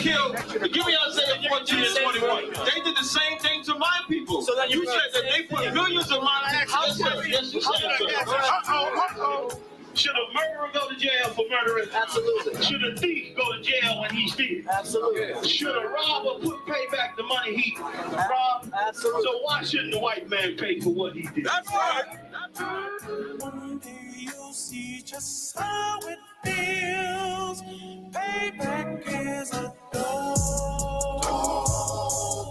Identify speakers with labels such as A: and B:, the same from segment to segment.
A: killed. Give me Isaiah 14 and 21. They did the same thing to my people. So that you said that they put millions of my people. Yes, you said. Should a murderer go to jail for murdering? Absolutely. Should a thief go to jail when he steals? Absolutely. Should a robber pay back the money he robbed? Absolutely. So why shouldn't the white man pay for what he did? That's right. That's right. One day you'll see just how it feels. Payback is a dog.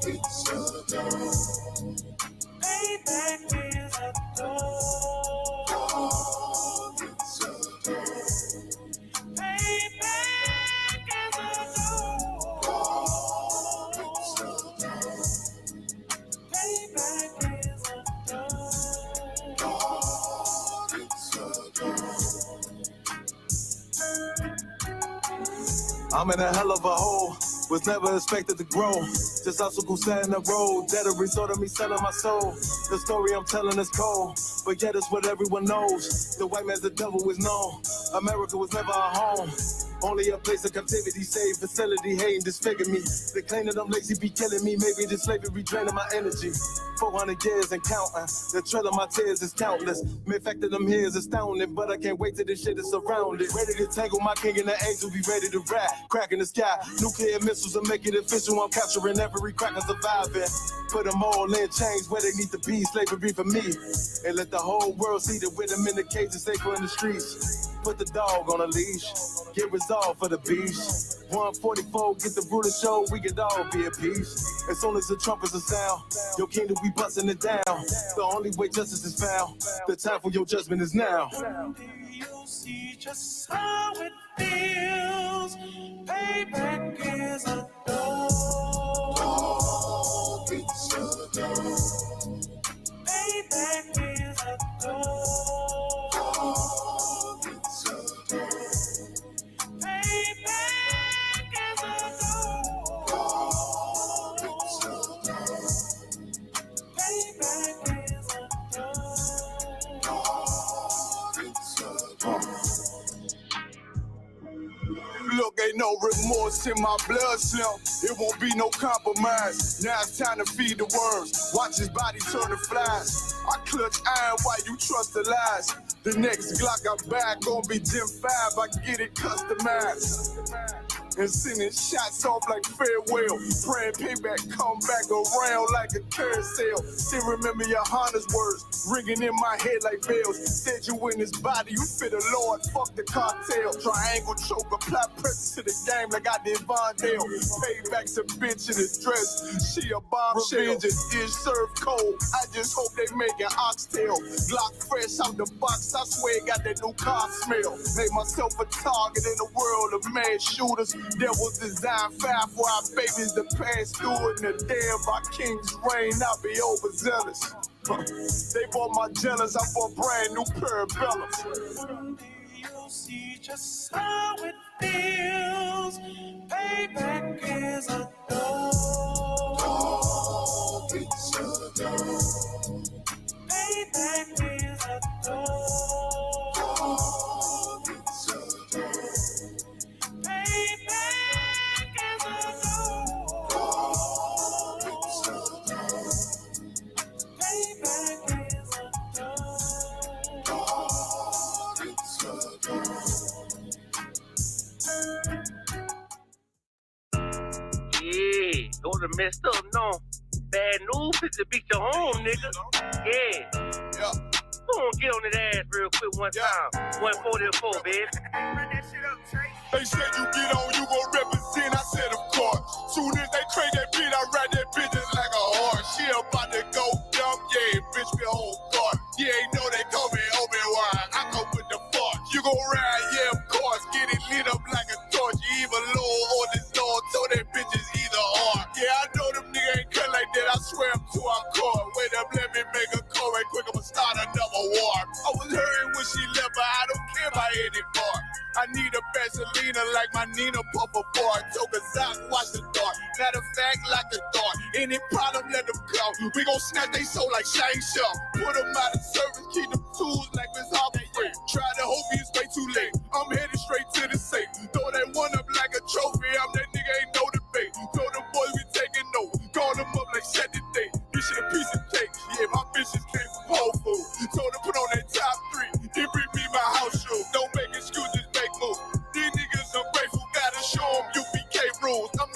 A: It's a dog. Payback is a dog.
B: I'm in a hell of a hole, was never expected to grow. Just Isupk sat in the road, that a result of me selling my soul. The story I'm telling is cold, but yet it's what everyone knows. The white man's the devil is known. America was never our home. Only a place of captivity, safe facility, hating, disfigure me. They claim that I'm lazy, be killing me. Maybe this slavery draining my energy. 400 years and counting. The trail of my tears is countless. The fact that I'm here is astounding, but I can't wait till this shit is surrounded. Ready to tangle my king and the angel, be ready to rap. Crack in the sky, nuclear missiles will make it official. I'm capturing every cracker surviving. Put them all in chains where they need to be. Slavery for me. And let the whole world see that with them in the cage and safer in the streets. Put the dog on a leash. Get resolved for the beast. 144, get the brutal show, we could all be at peace. As soon as the trumpets are sound, your kingdom we busting it down. The only way justice is found, the time for your judgment is now. You'll see just how it feels. Payback is a dog. It's a dog. Payback is a dog. It's a dog. Look, ain't no remorse in my blood slim. It won't be no compromise. Now it's time to feed the worms. Watch his body turn to flies. I clutch iron while you trust the lies. The next Glock I buy gon' be Gen 5. I get it customized. And sending shots off like farewell. Praying payback come back around like a carousel. Still remember your Honda's words ringing in my head like bells. Said you in his body, you fit the Lord, fuck the cartel. Triangle choke, apply pressure to the game like I did Vondale. Payback's a bitch in a dress, she a bombshell. Revenge is dish served cold, I just hope they make an oxtail. Glock fresh out the box, I swear it got that new car smell. Made myself a target in the world of mad shooters. There was designed fire for our babies to pass through in the damn by King's reign, I'll be overzealous. They bought my jealous, I bought brand new parabellums. One day you'll see just how it feels. Payback is a dog. It's a dog. Payback is a dog. It's a dog.
C: Yeah, those are messed up, no. Bad news, it's to beat your home, nigga. Yeah. Go on, get on that ass real quick one time. 144, baby.
B: They said you get on, you gon' represent. I said, of course. Soon as they crank that beat, I ride that bitch just like a horse. She about to go dumb, yeah, bitch, be whole guard. You ain't know they call me Obi-Wan. I come with the force. You gon' ride, yeah, of course. Get it lit up like a torch. You either low or this Lord, so that bitch is either or. Yeah, I know them niggas ain't cut like that. I swear I'm too hardcore. Wait up, let me make a call right quick. I'ma start another war. I was hurting when she left, but I don't care about any part. I need a Vaseline like my Nina Puffer bar. Took a Zoc, watch the dark. Matter of fact, like the dark. Any problem, let them come. We gon' snatch they soul like Shane Shaw. Put them out of service, keep them tools like Miss Harper Free. Try to hope it's way too late. I'm headed straight to the safe. Throw that one up like a trophy. I'm that nigga, ain't know the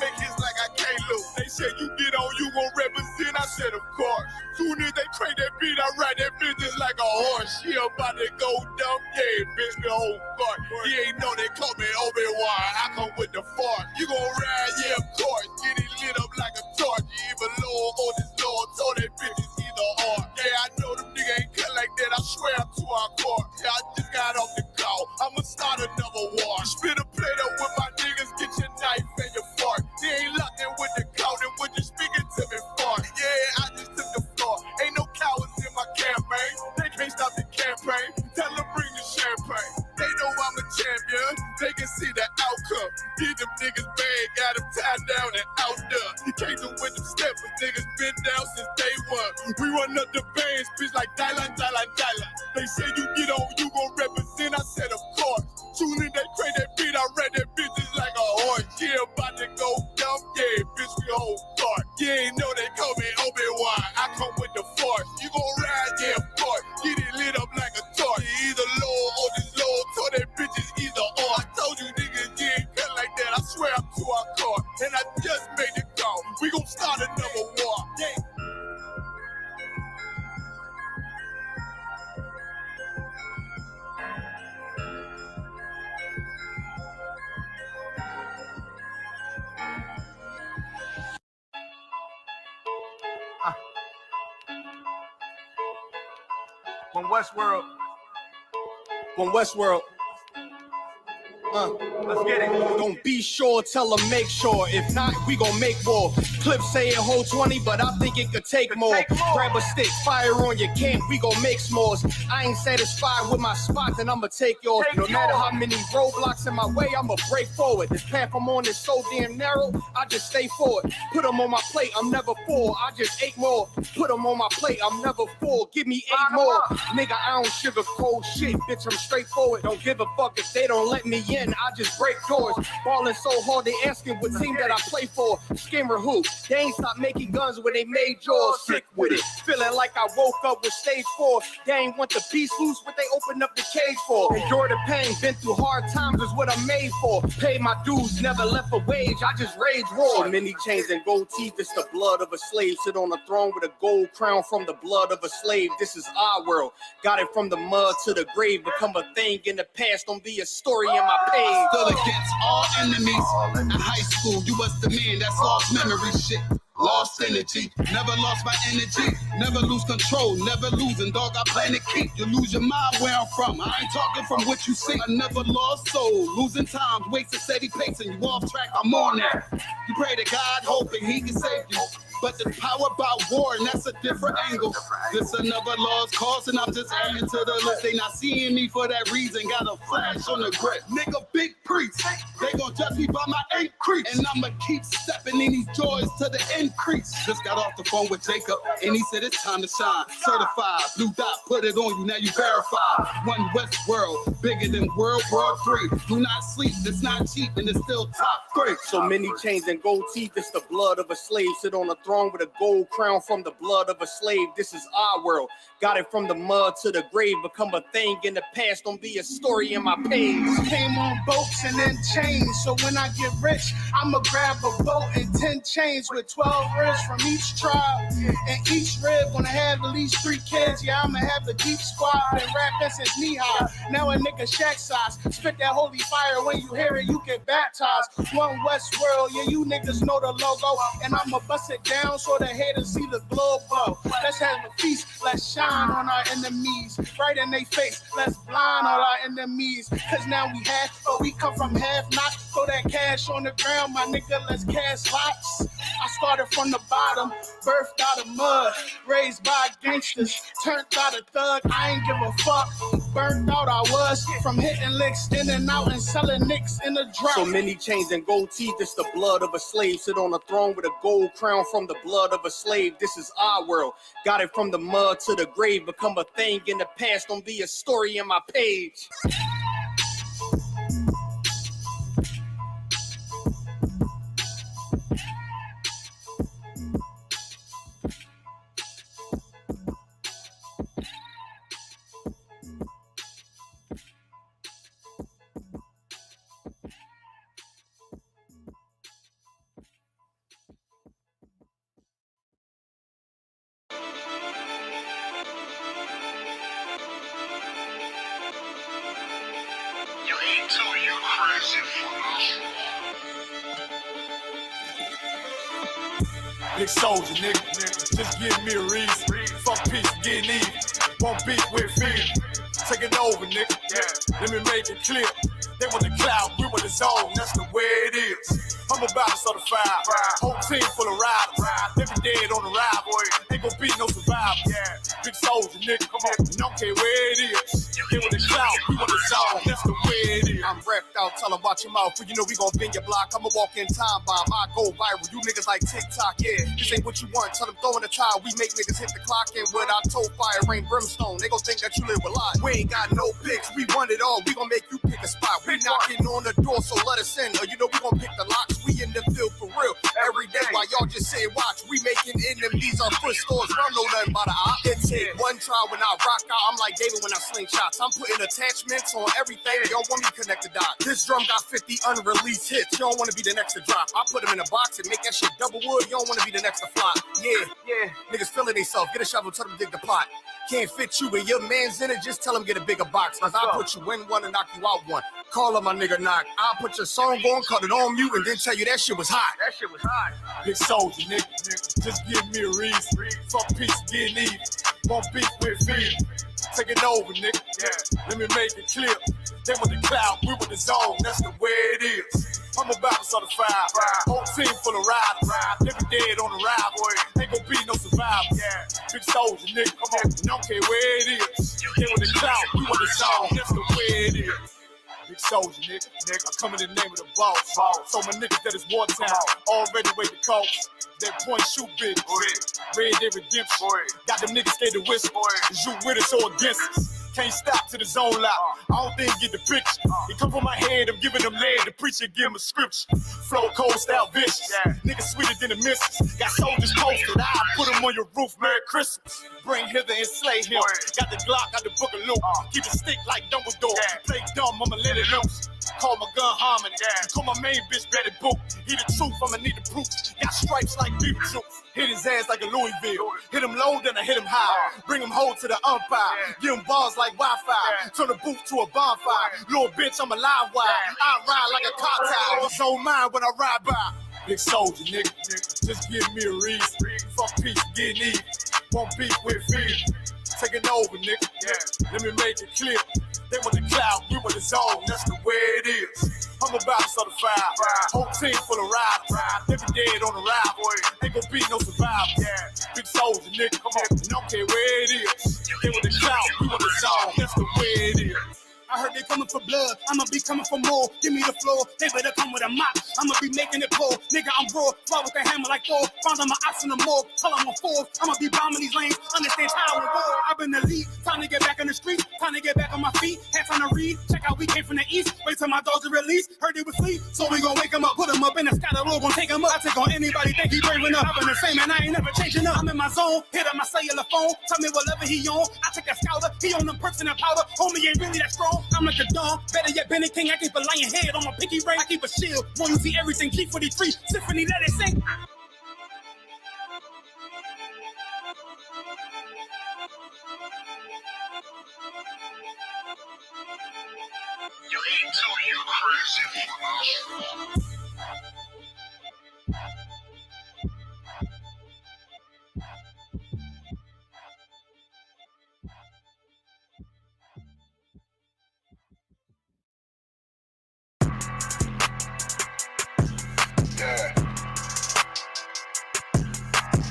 B: make hits like I can't lose. They said you get on, you gon' represent. I said, of course. Soon as they crank that beat, I ride that bitch just like a horse. She about to go dumb, yeah, bitch, the whole court. You ain't know they call me Obi-Wan. I come with the force. You gon' ride, yeah, of course. Get it lit up like a torch. You even low on this Lord, told that bitch is either or. Yeah, I know them niggas ain't cut like that. I swear I'm to our court. Yeah, I just got off the call. I'ma start another war. Spit a plate up with my niggas, get your knife and your fork. They ain't locked in with the count and with you speaking to me for. Yeah, I just took the floor. Ain't no cowards in my campaign. They can't stop the campaign. Tell them bring the champagne. They know I'm a champion. They can see the outcome. Get them niggas bad, got them tied down and out there. You can't do with them steppers. Niggas been down since day one. We run up the bands, bitch, like Dylan. They say you get on, you gon' represent. I said, of course. Soon as they crank that beat, I read that bitch just like a horse. Yeah, about to go dumb, yeah, bitch, we whole start. You ain't know they call me Obi-Wan. I come with the force. You gon' ride, yeah, of course. Get it lit up like a torch. You either low or this low, told that bitch is either or. I told you niggas, you ain't cut like that. I swear I'm to our court. And I just made it call. We gon' start another war. Yeah. From Westworld. Let's get it. Don't be sure, tell them make sure. If not, we gon' make more. Clips say it hold 20, but I think it could take more. Grab a stick, fire on your camp, we gon' make s'mores. I ain't satisfied with my spot, then I'ma take yours. No matter how many roadblocks in my way, I'ma break forward. This path I'm on is so damn narrow, I just stay forward. Put them on my plate, I'm never full, I just ate more. Put them on my plate, I'm never full, give me 8 more. Nigga, I don't sugarcoat shit, bitch, I'm straightforward. Don't give a fuck if they don't let me in, I just break doors. Ballin' so hard, they asking what team that I play for. Scammer who? They ain't stopped making guns when they made yours. Sick with it. Feeling like I woke up with stage 4. They ain't want the beast loose, what they opened up the cage for. Endure the pain, been through hard times is what I'm made for. Pay my dues, never left a wage, I just rage roar. So many chains and gold teeth, it's the blood of a slave. Sit on a throne with a gold crown from the blood of a slave. This is our world. Got it from the mud to the grave. Become a thing in the past, don't be a story in my page.
D: Stood against all enemies. In high school, you was the man that's lost memory shit. Lost energy, never lost my energy. Never lose control, never losing. Dog, I plan to keep you. Lose your mind where I'm from. I ain't talking from what you see. I never lost soul. Losing time, wasting steady pacing. You off track, I'm on that. You pray to God, hoping he can save you. But the power about war, and that's a different angle. This another lost cause, and I'm just adding to the list. They not seeing me for that reason. Got a flash on the grip. Nigga, big priest. They gon' judge me by my increase. And I'ma keep stepping in these joys to the increase. Just got off the phone with Jacob, and he said it's time to shine. Certified, blue dot, put it on you, now you verified. One West world, bigger than World War III. Do not sleep, it's not cheap, and it's still top 3.
B: So many chains and gold teeth, it's the blood of a slave. Sit on a throne with a gold crown from the blood of a slave. This is our world. Got it from the mud to the grave. Become a thing in the past, don't be a story in my page.
E: Came on boats and then chains, so when I get rich, I'ma grab a boat and 10 chains with 12 ribs from each tribe. And each rib gonna have at least 3 kids. Yeah, I'ma have a deep squad. Been rapping since knee high. Now a nigga shack size. Spit that holy fire, when you hear it, you get baptized. One West world, yeah, you niggas know the logo. And I'ma bust it down so the haters see the glow glow. Let's have a feast, let's shine on our enemies. Right in their face, let's blind all our enemies. Cause now we half, but we come from half not. Throw that cash on the ground, my nigga, let's cast lots. I started from the bottom, birthed out of mud, raised by gangsters, turned out a thug, I ain't give a fuck. Burnt out I was, from hitting licks in and out and selling nicks in the drop.
B: So many chains and gold teeth, it's the blood of a slave. Sit on a throne with a gold crown from the blood of a slave. This is our world. Got it from the mud to the grave. Become a thing in the past, don't be a story in my page. Big soldier, nigga. Just give me a reason. Fuck peace, getting even. Won't beat with fear. Take it over, nigga. Let me make it clear. They want the cloud, we want the zone. That's the way it is. I'm about to start a fire. Whole team full of riders. They be dead on the ride, boy. Ain't gon' be no survivors. Big soldier, nigga. Come on. Don't care where it is. They want the cloud, we want the zone. That's the way it is.
D: I'm wrecked out, tell them watch your mouth. You know we gon' bend your block. I'ma walk in time bomb. I go viral. You niggas like TikTok, yeah. This ain't what you want. Tell them throw in the tile. We make niggas hit the clock in with our toe fire, rain brimstone. They gon' think that you live a lie. We ain't got no picks. We want it all. We gon' make you pick a spot. We knocking on the door, so let us in. Or you know we gon' pick the locks. We in the field for real. Every day while y'all just say watch. We making enemies our foot stores. Y'all know nothing about a op. It take one try when I rock out. I'm like David when I sling shots. I'm putting attachments on everything. Y'all want me connect the dots. This drum got 50 unreleased hits. You don't want to be the next to drop. I put them in a box and make that shit double wood. You don't want to be the next to flop. Yeah. Niggas feeling themselves. Get a shovel, tell them dig the plot. Can't fit you and your man's in it. Just tell them get a bigger box. Cause I'll put you in one and knock you out one. Call up my nigga knock. I'll put your song on, cut it on mute, and then tell you that shit was hot.
C: That shit was hot.
B: Big soldier, nigga. Just give me a reason. Fuck peace, getting even. Won't beat with fear. Take it over, nigga. Let me make it clear. They want the cloud, we want the zone. That's the way it is. I'm about to start a fire. Whole team full of riders. They be dead on the ride, boy. Ain't gon' be no survivors. Big soldier, nigga. Come on. Don't care where it is. They want the cloud, we want the zone. That's the way it is. Big soldier, nigga. I come in the name of the boss. So my niggas that is wartime, already wait the coast. That point shoot big, Red Dead Redemption. Got them niggas scared to whisper. Is you with us or against us? Can't stop to the zone loud. I don't think get the picture. It come from my head, I'm giving them lead. The preacher give him a scripture. Flow cold style vicious. Niggas sweeter than the missus. Got soldiers posted. I put them on your roof. Merry Christmas. Bring hither and slay him. Got the Glock, got the book of loot. Keep it stick like Dumbledore. Play dumb, I'ma let it loose. Call my gun harmony. Call my main bitch Betty Boop. He the truth, I'ma need the proof. Got stripes like Beetlejuice. Hit his ass like a Louisville. Hit him low, then I hit him high. Bring him home to the umpire. Give him bars like Wi-Fi. Turn the booth to a bonfire. Little bitch, I'm a live wire. I ride like a car tire. It's on mine when I ride by. Big soldier, nigga. Just give me a reason. Fuck peace, getting even. Won't beat with fear. Take it over, nigga. Let me make it clear. They want the cloud, we want the zone. That's the way it is. I'm about to start a fire. Whole team full of riders. They be dead on the ride, boy. Ain't gon' be no survivors. Big soldier, nigga. Come on. Don't care where it is. They want the cloud, we want the zone. That's the way it is.
E: I heard they coming for blood, I'ma be coming for more. Give me the floor, they better come with a mop. I'ma be making it pour. Nigga, I'm raw, fly with the hammer like Thor. Found on my ops in the morgue, tell them I'm fours. I'ma be bombing these lanes, understand how and war. I've been the lead, time to get back in the street, time to get back on my feet. Had time to read, check out we came from the east. Wait till my dogs are released, heard they was asleep. So we gon' wake them up, put them up in the sky, the Lord gon' take them up. I take on anybody, think he brave enough. I've been the same and I ain't never changing up. I'm in my zone, hit up my cellular phone, tell me whatever he on. I take that scouter, he on them perks and that powder. Homie ain't really that strong, I'm like the dawn. Better yet, Benny King, I keep a lion head on my pinky ring. I keep a shield, one you see everything, G43, symphony, let it sing.
F: You ain't too you crazy.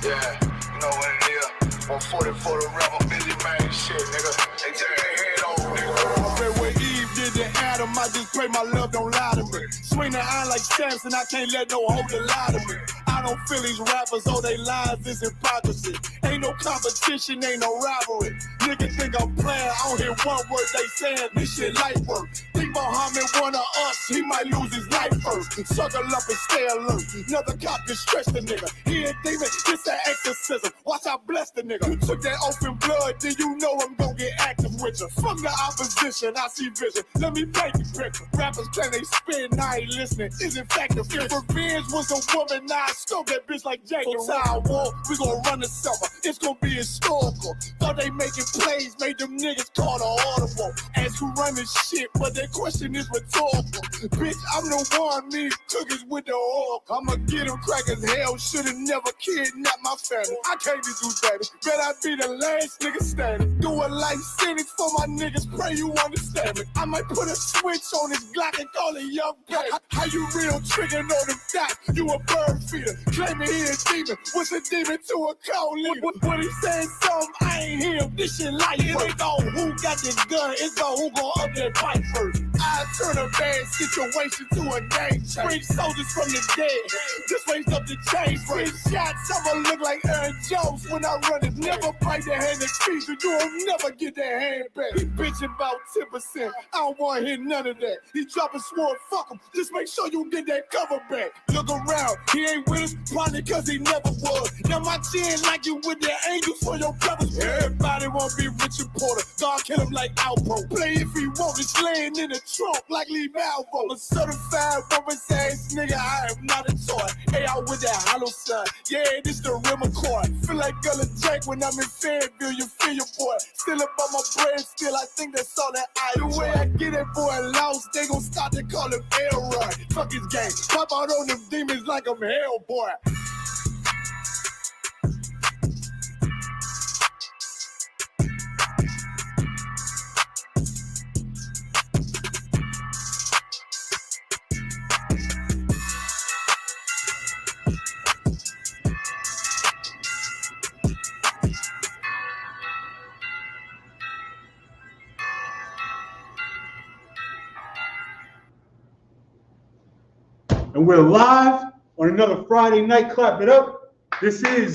F: Yeah, you know what it is. 140 for the rebel, busy man shit, nigga. They take their head over, nigga.
B: I read what Eve did to Adam. I just pray my love don't lie to me. Swing the iron like Samson, I can't let no holder lie to me. I don't feel these rappers, all they lies is hypocrisy. Ain't no competition, ain't no rivalry. Niggas think I'm playing, I don't hear one word they saying, this shit light work. Think Muhammad one of us, he might lose his life first. Suckle up and stay alert. Another cop just stretch the nigga. He ain't demon, it's an exorcism. Watch I bless the nigga. You took that open blood, then you know I'm gonna get active with you. From the opposition, I see vision. Let me paint the picture. Rappers claim they spin, now I ain't listening. Is in fact the fear. If revenge was a woman, now I scope that bitch like Jake. So I war, we gon' run the summer. It's gon' be historical. Thought they making plays, made them niggas call the audible. Ask who run this shit, but they quit. question is rhetorical. Bitch, I'm the one, me cookies with the oil. I'ma get them crackers, hell, should've never kidnapped my family. I can't be do baby, bet I be the last nigga standing. Do a life sentence for my niggas, pray you understand me. I might put a switch on this Glock and call it young baby. How you real trigger on them dots? You a bird feeder, claiming he a demon. What's a demon to a cold leader? When he says something, I ain't him. This shit like it ain't on who got this gun, it's on who gon' up that fight first. I turn a bad situation to a game change. Bring soldiers from the dead, just raise up the change. Bring shots, I'ma look like Aaron Jones when I run it. Never bite the hand that feeds you, you'll never get that hand back. He bitching about 10%, I don't wanna hear none of that. He dropping sword, fuck him, just make sure you get that cover back. Look around, he ain't with us, probably cause he never was. Now my chin like you with the angels for your brothers. Everybody wanna be Richard Porter, God kill him like Alpo. Play if he want, it's laying in the trunk like Lee Malvo. A certified woman's ass nigga, I am not a toy. Hey, out with that hollow sign, yeah, this the real McCoy. Feel like Gullah Jack when I'm in Fayetteville, you feel your boy. Still up on my bread, still I think that's all that I do. The way I get that boy lost, they gon' start to call him Elroy. Fuck his game, pop out on them demons like I'm Hellboy.
G: And we're live on another Friday night. Clap it up. This is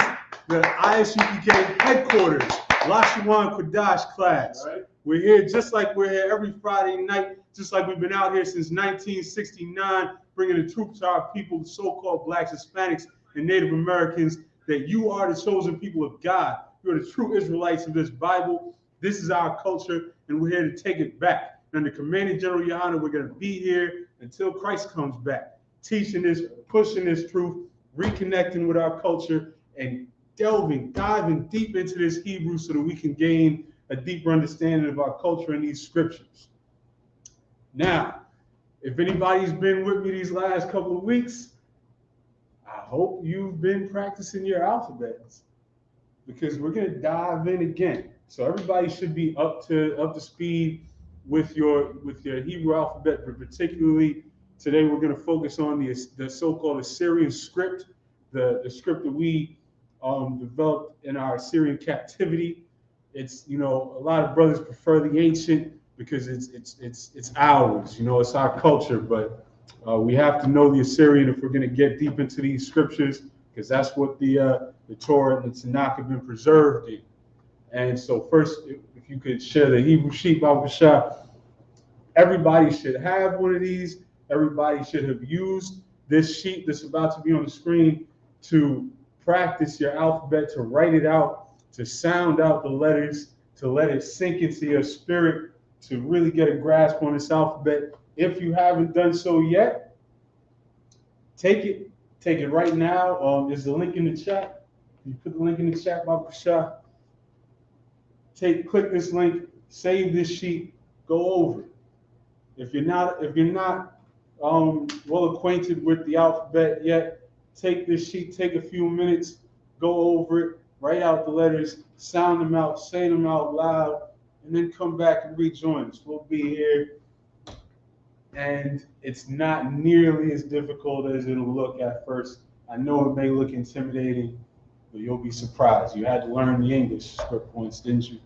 G: the Isupk headquarters, Lashawan Qadash class. Right. We're here just like we're here every Friday night, just like we've been out here since 1969, bringing the truth to our people, the so-called blacks, Hispanics, and Native Americans, that you are the chosen people of God. You're the true Israelites of this Bible. This is our culture, and we're here to take it back. And the Commanding General, Your Honor, we're going to be here until Christ comes back, teaching this, pushing this truth, reconnecting with our culture, and diving deep into this Hebrew so that we can gain a deeper understanding of our culture and these scriptures. Now, if anybody's been with me these last couple of weeks, I hope you've been practicing your alphabets, because we're going to dive in again. So everybody should be up to speed with your Hebrew alphabet, but particularly today we're going to focus on the so-called Assyrian script, the script that we developed in our Assyrian captivity. It's, a lot of brothers prefer the ancient because it's ours, it's our culture, but we have to know the Assyrian if we're going to get deep into these scriptures, because that's what the Torah and the Tanakh have been preserved in. And so first, if you could share the Hebrew sheet, Baba Shah, everybody should have one of these. Everybody should have used this sheet that's about to be on the screen to practice your alphabet, to write it out, to sound out the letters, to let it sink into your spirit, to really get a grasp on this alphabet. If you haven't done so yet, take it right now. There's a link in the chat. You put the link in the chat, Baba Shah. Click this link, save this sheet, go over it. If you're not well acquainted with the alphabet yet, take this sheet, take a few minutes, go over it, write out the letters, sound them out, say them out loud, and then come back and rejoin us. We'll be here, and it's not nearly as difficult as it'll look at first. I know it may look intimidating, but you'll be surprised. You had to learn the English script once, didn't you?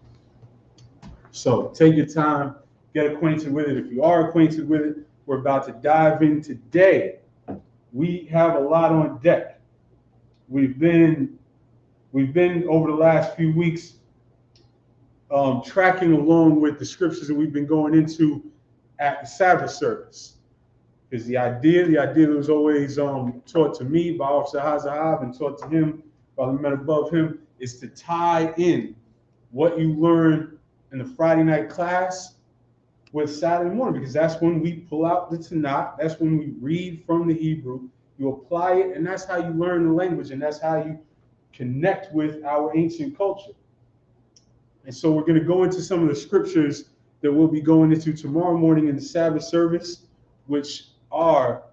G: So take your time, get acquainted with it. If you are acquainted with it, we're about to dive in today. We have a lot on deck. We've been over the last few weeks tracking along with the scriptures that we've been going into at the Sabbath service. Because the idea that was always taught to me by Officer Hazahav and taught to him by the men above him is to tie in what you learn in the Friday night class with Saturday morning, because that's when we pull out the Tanakh, that's when we read from the Hebrew, you apply it, and that's how you learn the language, and that's how you connect with our ancient culture. And so we're going to go into some of the scriptures that we'll be going into tomorrow morning in the Sabbath service, which are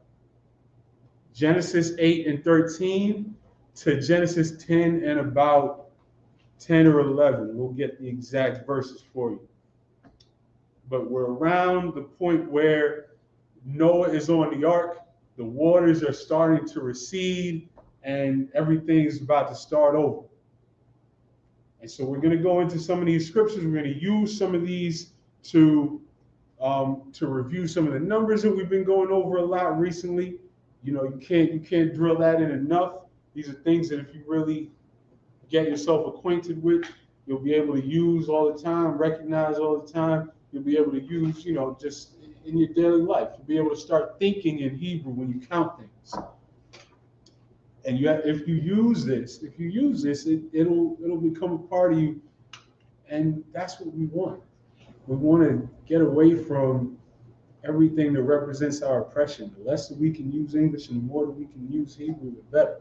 G: Genesis 8 and 13 to Genesis 10 and about 10 or 11. We'll get the exact verses for you. But we're around the point where Noah is on the ark, the waters are starting to recede, and everything's about to start over. And so we're going to go into some of these scriptures. We're going to use some of these to review some of the numbers that we've been going over a lot recently. You know, you can't drill that in enough. These are things that if you really get yourself acquainted with, you'll be able to use all the time, recognize all the time. You'll be able to use, you know, just in your daily life. You'll be able to start thinking in Hebrew when you count things. And if you use this, it'll become a part of you. And that's what we want. We want to get away from everything that represents our oppression. The less that we can use English and the more that we can use Hebrew, the better.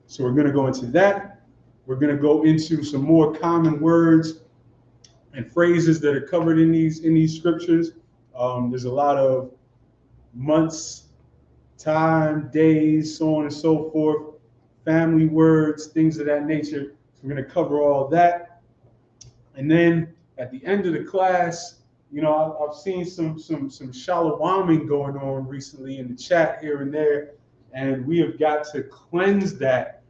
G: So we're going to go into that. We're going to go into some more common words and phrases that are covered in these scriptures. There's a lot of months, time, days, so on and so forth, family words, things of that nature. So we're going to cover all that. And then at the end of the class, you know, I've seen some Shalawaming going on recently in the chat here and there, and we have got to cleanse that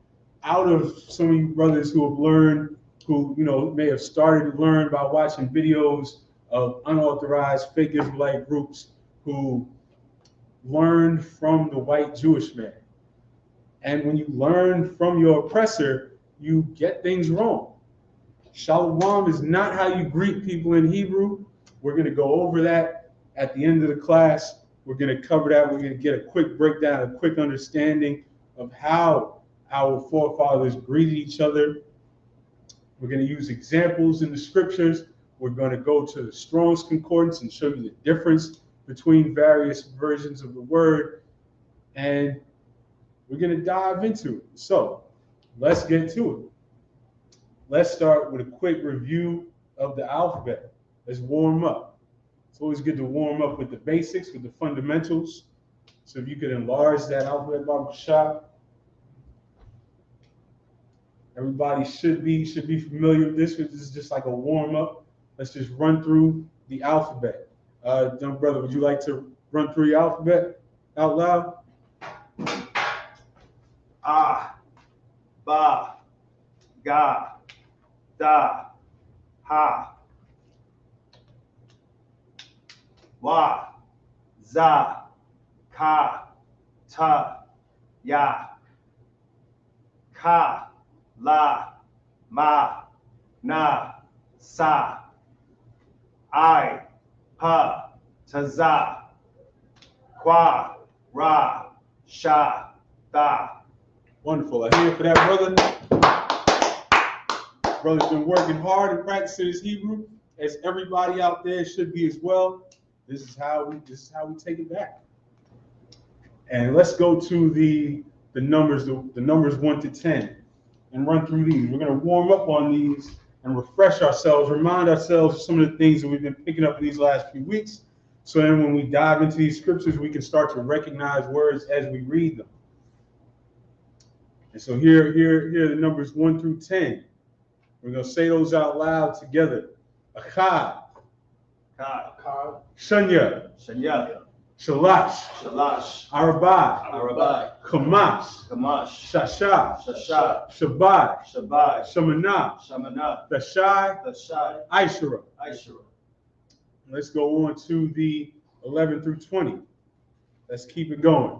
G: out of some of you brothers who have learned, who, you know, may have started to learn by watching videos of unauthorized fake Israelite groups who learned from the white Jewish man. And when you learn from your oppressor, you get things wrong. Shalom is not how you greet people in Hebrew. We're going to go over that at the end of the class. We're going to cover that. We're going to get a quick breakdown, a quick understanding of how our forefathers greeted each other. We're going to use examples in the scriptures. We're going to go to the Strong's Concordance and show you the difference between various versions of the word. And we're going to dive into it. So let's get to it. Let's start with a quick review of the alphabet. Let's warm up. It's always good to warm up with the basics, with the fundamentals. So if you could enlarge that alphabet, Baba Shah. Everybody should be familiar with this. This is just like a warm up. Let's just run through the alphabet. Young brother, would you like to run through your alphabet out loud?
H: Ah, ba, ga, da, ha, wa, za, ka, ta, ya, ka, la, ma, na, sa, I, pa, taza, kwa, ra, sha, da.
G: Wonderful. I hear it for that, brother. Brother's been working hard and practicing his Hebrew, as everybody out there should be as well. This is how we take it back. And let's go to the numbers 1 to 10 and run through these. We're going to warm up on these and refresh ourselves, remind ourselves of some of the things that we've been picking up in these last few weeks. So then when we dive into these scriptures, we can start to recognize words as we read them. And so here are the numbers 1 through 10. We're going to say those out loud together. Achad.
H: Ka,
G: Shanya.
H: shanya,
G: Shalash.
H: shalash,
G: Arabai.
H: arabai,
G: Kamash.
H: kamash,
G: Shasha.
H: shasha,
G: Shabbai.
H: shabai,
G: Shamanah.
H: shamana,
G: Thashai.
H: tashai,
G: Aishara.
H: aishura.
G: Let's go on to the 11 through 20. Let's keep it going.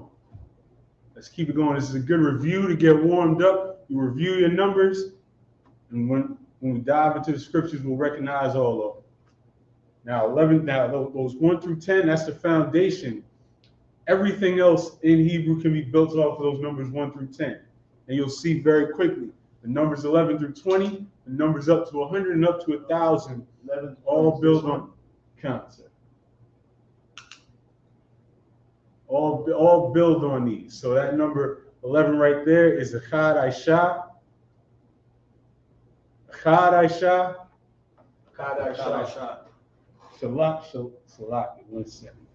G: Let's keep it going. This is a good review to get warmed up. You review your numbers, and when we dive into the scriptures, we'll recognize all of them. Now, those 1 through 10, that's the foundation. Everything else in Hebrew can be built off of those numbers 1 through 10. And you'll see very quickly the numbers 11 through 20, the numbers up to 100 and up to 1,000, all built on concept. All build on these. So that number 11 right there is Achad Aisha. Achad Aisha.
H: Qadash.
G: Shalak, 1 second.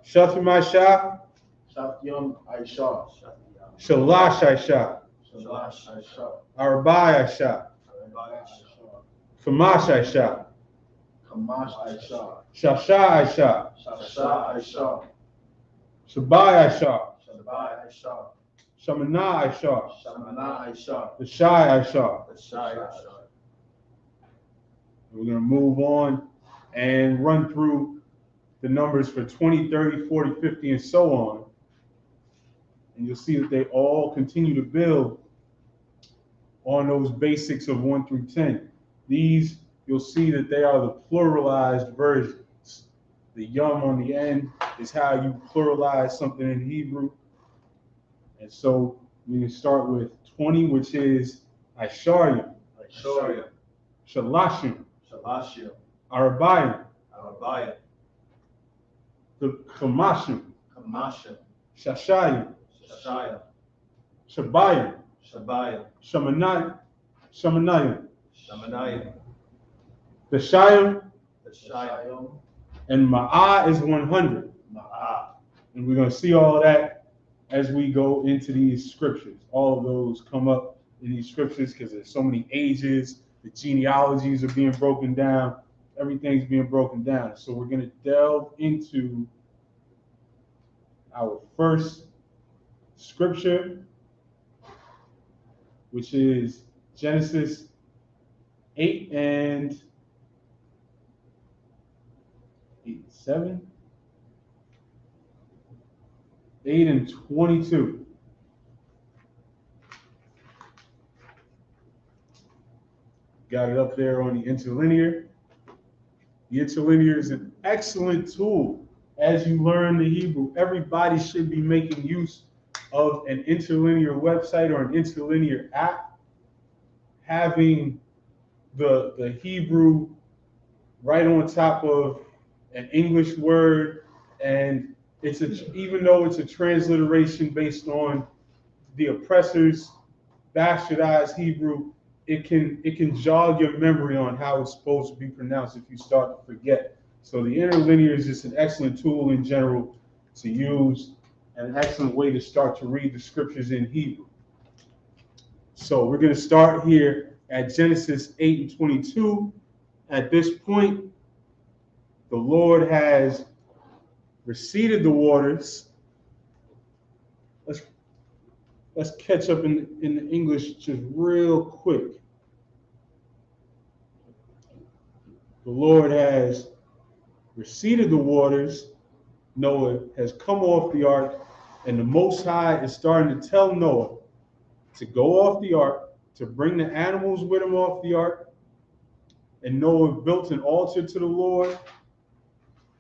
G: Shatima Shah,
H: Shatyam Aisha.
G: Shalash Aisha,
H: Shalash Aisha.
G: Arabai Aisha, Kamash Aisha,
H: Kamash Aisha.
G: Shasha Aisha,
H: Shasha Aisha.
G: Shabai Aisha,
H: Shabai Aisha.
G: Shamana Aisha,
H: Shamana Aisha.
G: the Shai Aisha.
H: Shai Aisha.
G: We're going to move on and run through the numbers for 20, 30, 40, 50, and so on. And you'll see that they all continue to build on those basics of 1 through 10. These, you'll see that they are the pluralized versions. The yum on the end is how you pluralize something in Hebrew. And so we can start with 20, which is Aisharyim,
H: Aisharyim.
G: Shalashim,
H: Shalashim.
G: Arabayim,
H: Arabayim.
G: the Kamashim,
H: Kamashim.
G: Shashayim,
H: Shashayim.
G: Shabayim,
H: Shabayim.
G: Shamanayim,
H: Shamanayim.
G: the Shayim,
H: The Shayim.
G: and Ma'ah is 100.
H: Ma'ah.
G: And we're going to see all that as we go into these scriptures. All of those come up in these scriptures because there's so many ages, the genealogies are being broken down, everything's being broken down. So we're going to delve into our first scripture, which is Genesis 8 and 22. Got it up there on the interlinear. The interlinear is an excellent tool as you learn the Hebrew. Everybody should be making use of an interlinear website or an interlinear app. Having the Hebrew right on top of an English word, and even though it's a transliteration based on the oppressor's bastardized Hebrew, it can jog your memory on how it's supposed to be pronounced if you start to forget. So the interlinear is just an excellent tool in general to use, and an excellent way to start to read the scriptures in Hebrew. So we're going to start here at Genesis 8 and 22. At this point, the Lord has receded the waters. Let's catch up in the English just real quick. The Lord has receded the waters. Noah has come off the ark, and the Most High is starting to tell Noah to go off the ark, to bring the animals with him off the ark. And Noah built an altar to the Lord.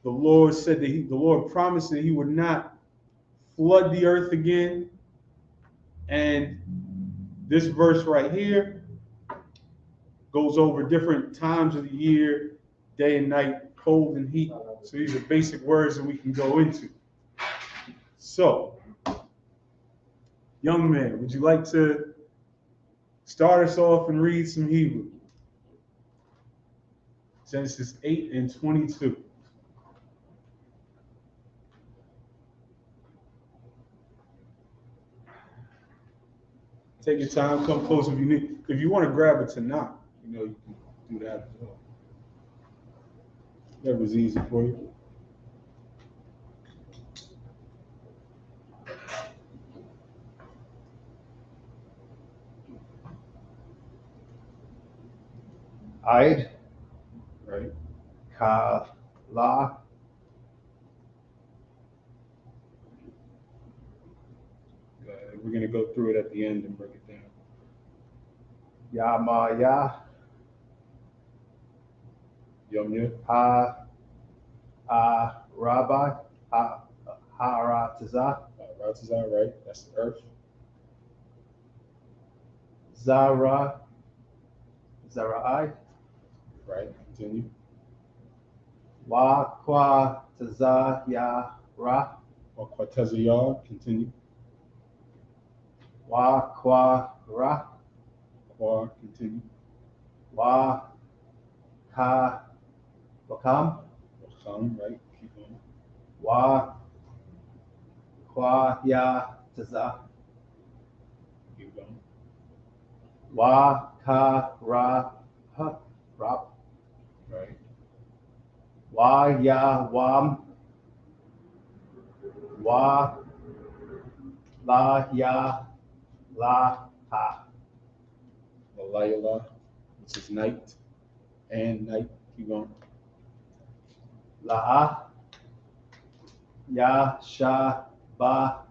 G: The Lord said that the Lord promised that he would not flood the earth again. And this verse right here goes over different times of the year, day and night, cold and heat. So these are basic words that we can go into. So, young man, would you like to start us off and read some Hebrew? Genesis 8 and 22. Take your time, come close if you need. If you want to grab a Tanakh, you can do that as well. Whatever's easy for you.
H: Aid.
G: Right.
H: Ka. La.
G: We're going to go through it at the end and break it down.
H: Ya ma ya.
G: Yum yum.
H: Ha. Rabbi. Ha Ratazah.
G: Ratazah, right? That's the earth.
H: Zarai.
G: Right. Continue.
H: Wa Kwa Tazah Ya Ra.
G: Or Quatazayar. Continue.
H: Wa Kwa Ra.
G: Qua, continue.
H: Wa Ka Wakam.
G: Wakam, right? Keep going.
H: Wa Kwa Ya Taza.
G: Keep going.
H: Wa Ka Ra Ha Rap.
G: Right.
H: Wa Ya Wam. Wa La Ya La Ha.
G: Walayala, which is night. And night. Keep going.
H: La Ya Sha Ba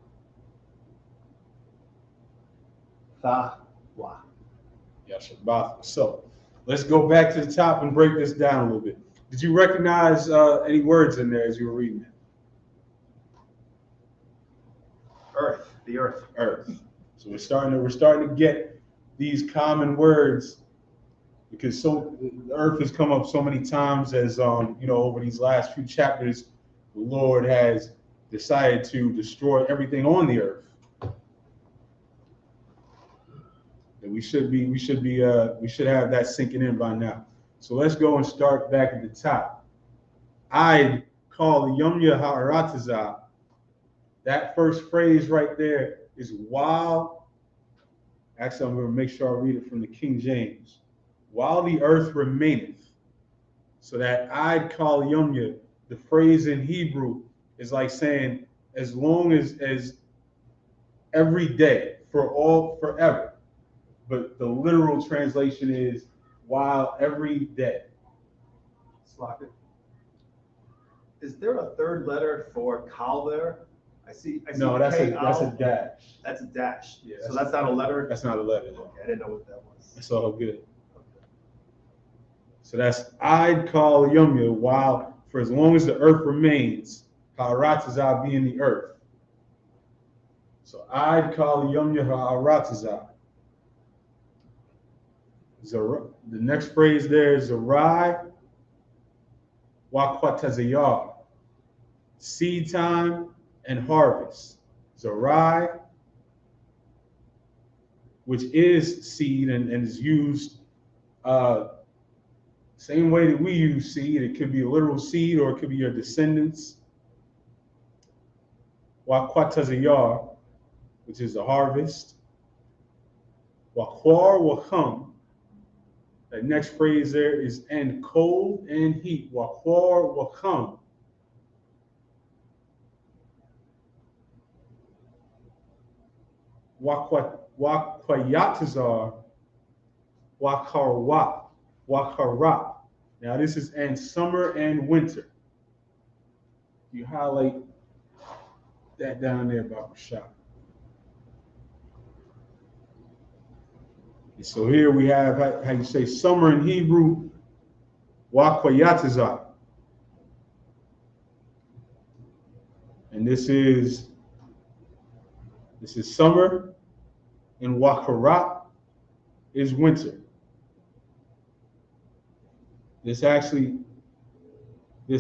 H: Tha Wa.
G: Yashabath. So let's go back to the top and break this down a little bit. Did you recognize any words in there as you were reading it?
H: Earth, the earth.
G: Earth. So we're starting to get these common words because the earth has come up so many times as over these last few chapters, the Lord has decided to destroy everything on the earth. And we should have that sinking in by now. So let's go and start back at the top. I call the Yomya Ha'aratazah. That first phrase right there is while. Actually, I'm going to make sure I read it from the King James. While the earth remaineth. So that I'd call Yomya, the phrase in Hebrew is like saying as long as every day, forever. But the literal translation is while every day.
I: Slocket. Is there a third letter for kal there? I see
G: No, that's a
I: K-Al.
G: dash.
I: That's a dash.
G: Yeah,
I: so that's not a letter?
G: That's not a letter.
I: Okay, I didn't know what that was.
G: That's all good. So that's I'd call Yomya while for as long as the earth remains, Ha'aratazah being the earth. So I'd call Yomya Ha'aratazah. The next phrase there is Zarai Wakwatazayar. Seed time and harvest. Zarai, which is seed and is used same way that we use seed. It could be a literal seed or it could be your descendants. Wakwatazayar, which is the harvest. Wakwar Wakam. The next phrase there is and cold and heat. Wakwar Wakam. Wakwayatazar. Wakarwat. Wakarap. Now this is and summer and winter. You highlight that down there, Baba Shah. So here we have how you say summer in Hebrew, Wakwayatazah. And this is summer, and Wakarat is winter. This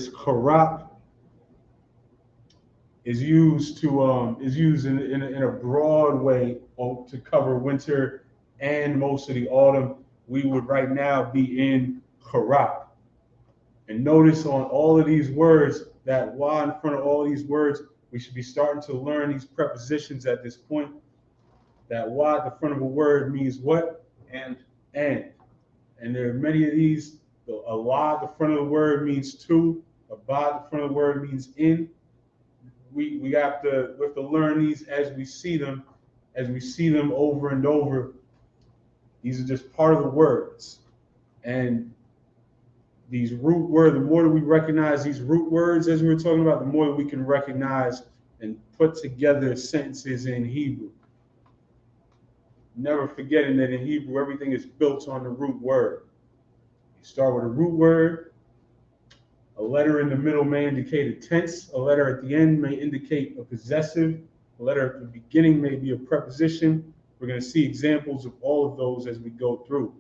G: karat is used in a broad way to cover winter and most of the autumn. We would right now be in karat. And notice on all of these words, that wa in front of all these words, we should be starting to learn these prepositions at this point. That wa at the front of a word means what? And there are many of these. A la at the front of the word means to. A ba at the front of the word means in. We have to learn these as we see them over and over. These are just part of the words. And these root words, the more that we recognize these root words as we were talking about, the more that we can recognize and put together sentences in Hebrew. Never forgetting that in Hebrew, everything is built on the root word. You start with a root word. A letter in the middle may indicate a tense. A letter at the end may indicate a possessive. A letter at the beginning may be a preposition. We're going to see examples of all of those as we go through.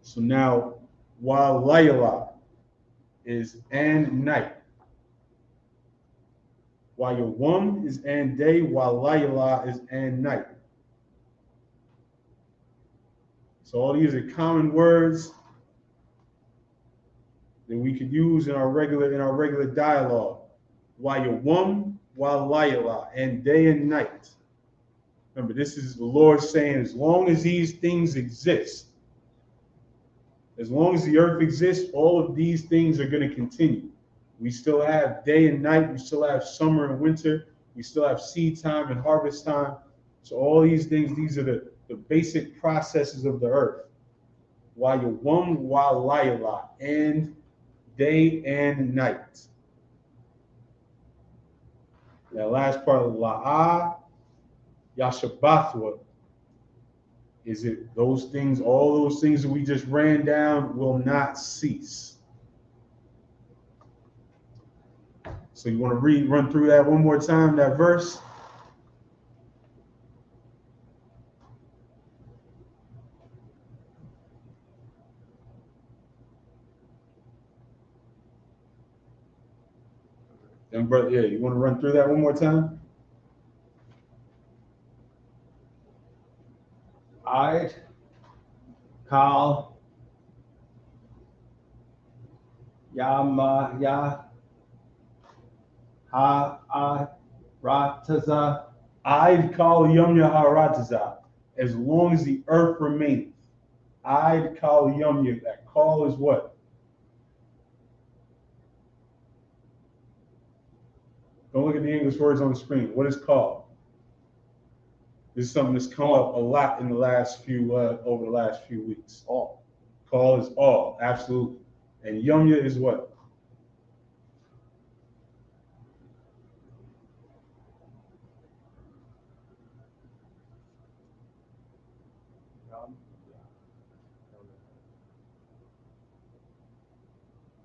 G: So now, while layla is and night. While your wum is and day, while layla is and night. So all these are common words that we could use in our regular dialogue. While your wum, while layla, and day and night. Remember, this is the Lord saying, as long as these things exist, as long as the earth exists, all of these things are going to continue. We still have day and night. We still have summer and winter. We still have seed time and harvest time. So all these things, these are the basic processes of the earth. While your wum, while layla, and day and night. That last part of la'ah, yashabathwa, is it those things, all those things that we just ran down will not cease. So you want to run through that one more time, that verse? And brother, yeah, you want to run through that one more time?
H: I'd call Yamaya Rataza.
G: I'd call Yom Yaharataza, as long as the earth remaineth. I'd call Yom Yah. That call is what? Don't look at the English words on the screen. What is call? This is something that's come up a lot in the last few over the last few weeks. All. Call is all, absolutely. And Yom Yah is what?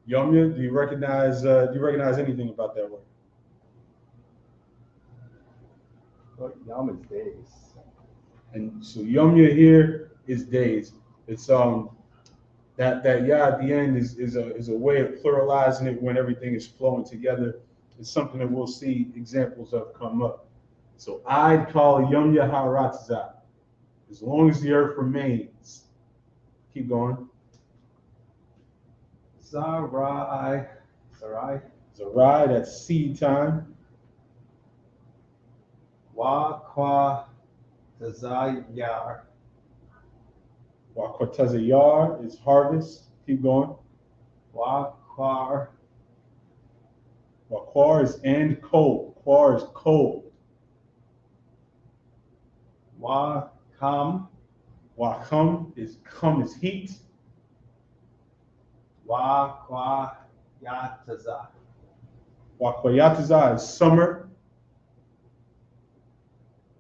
G: Yom Yah, do you recognize anything about that word?
H: Yom is days.
G: And so Yom Yah here is days. It's that Yah at the end is a way of pluralizing it when everything is flowing together. It's something that we'll see examples of come up. So I'd call Yom Yah Haratzah, as long as the earth remains. Keep going.
H: Zarai,
G: that's seed time.
H: Wakwa Tazayar.
G: Wakwatazayar is harvest. Keep going.
H: Wakwar
G: is and cold. Kwar is cold.
H: Wakam
G: is heat.
H: Wakwayataza.
G: Wakwayataza is summer.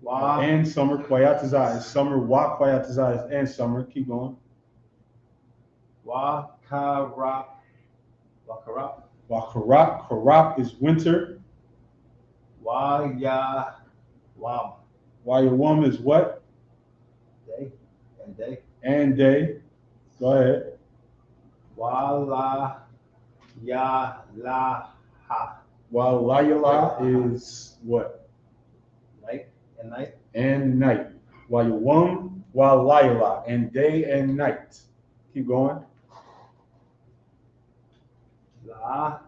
G: And summer. Kwayataza is summer. Wakwayataza is and summer. Keep going.
H: Wakarap.
G: Karap is winter.
H: Wayawam.
G: Wayawam is what?
H: Day.
G: And day. Go ahead.
H: Walayalaha.
G: Walayala is what?
H: Night.
G: And night. Wayawam, walayala, and day and night. Keep going.
H: La.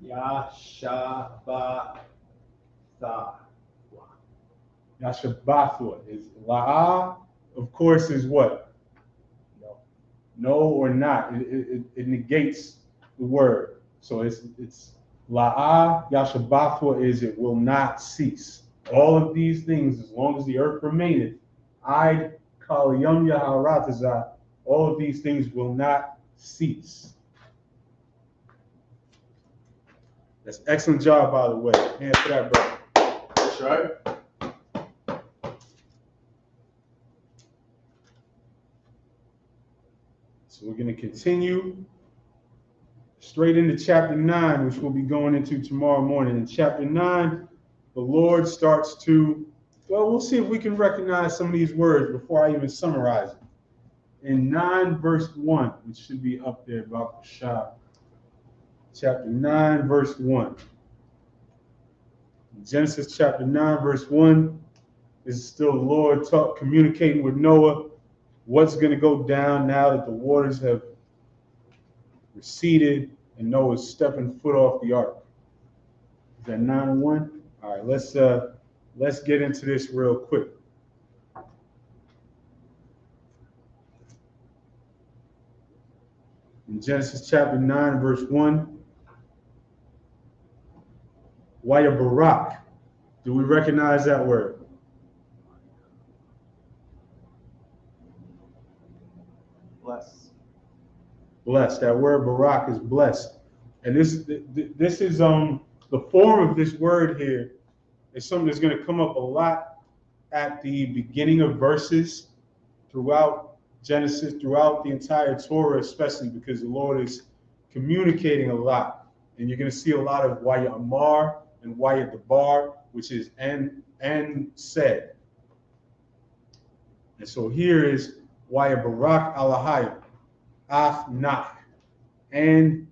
G: Yashabathwa is la'ah, of course, is what? No or not. It negates the word. So it's la'ah, Yashabathwa is it will not cease. All of these things, as long as the earth remaineth, I'd call Yom Yaharataza, all of these things will not cease. That's excellent job, by the way. Hand for that, brother.
A: That's right.
G: So we're going to continue straight into chapter 9, which we'll be going into tomorrow morning. In chapter 9, the Lord starts to, well, we'll see if we can recognize some of these words before I even summarize it. in 9 verse 1, which should be up there, about Shah. Chapter 9, verse 1. Genesis chapter 9, verse 1 is still the Lord communicating with Noah what's going to go down now that the waters have receded and Noah's stepping foot off the ark. Is that 9:1? All right, let's get into this real quick. In Genesis chapter 9, verse 1, Waya Barak. Do we recognize that word?
I: Bless.
G: Blessed. That word Barak is blessed. And this is the form of this word here is something that's going to come up a lot at the beginning of verses throughout Genesis, throughout the entire Torah, especially because the Lord is communicating a lot. And you're going to see a lot of Waya Amar and Waya Dabar, which is and said. And so here is Waya Barak Alahayim, Ach Nach, and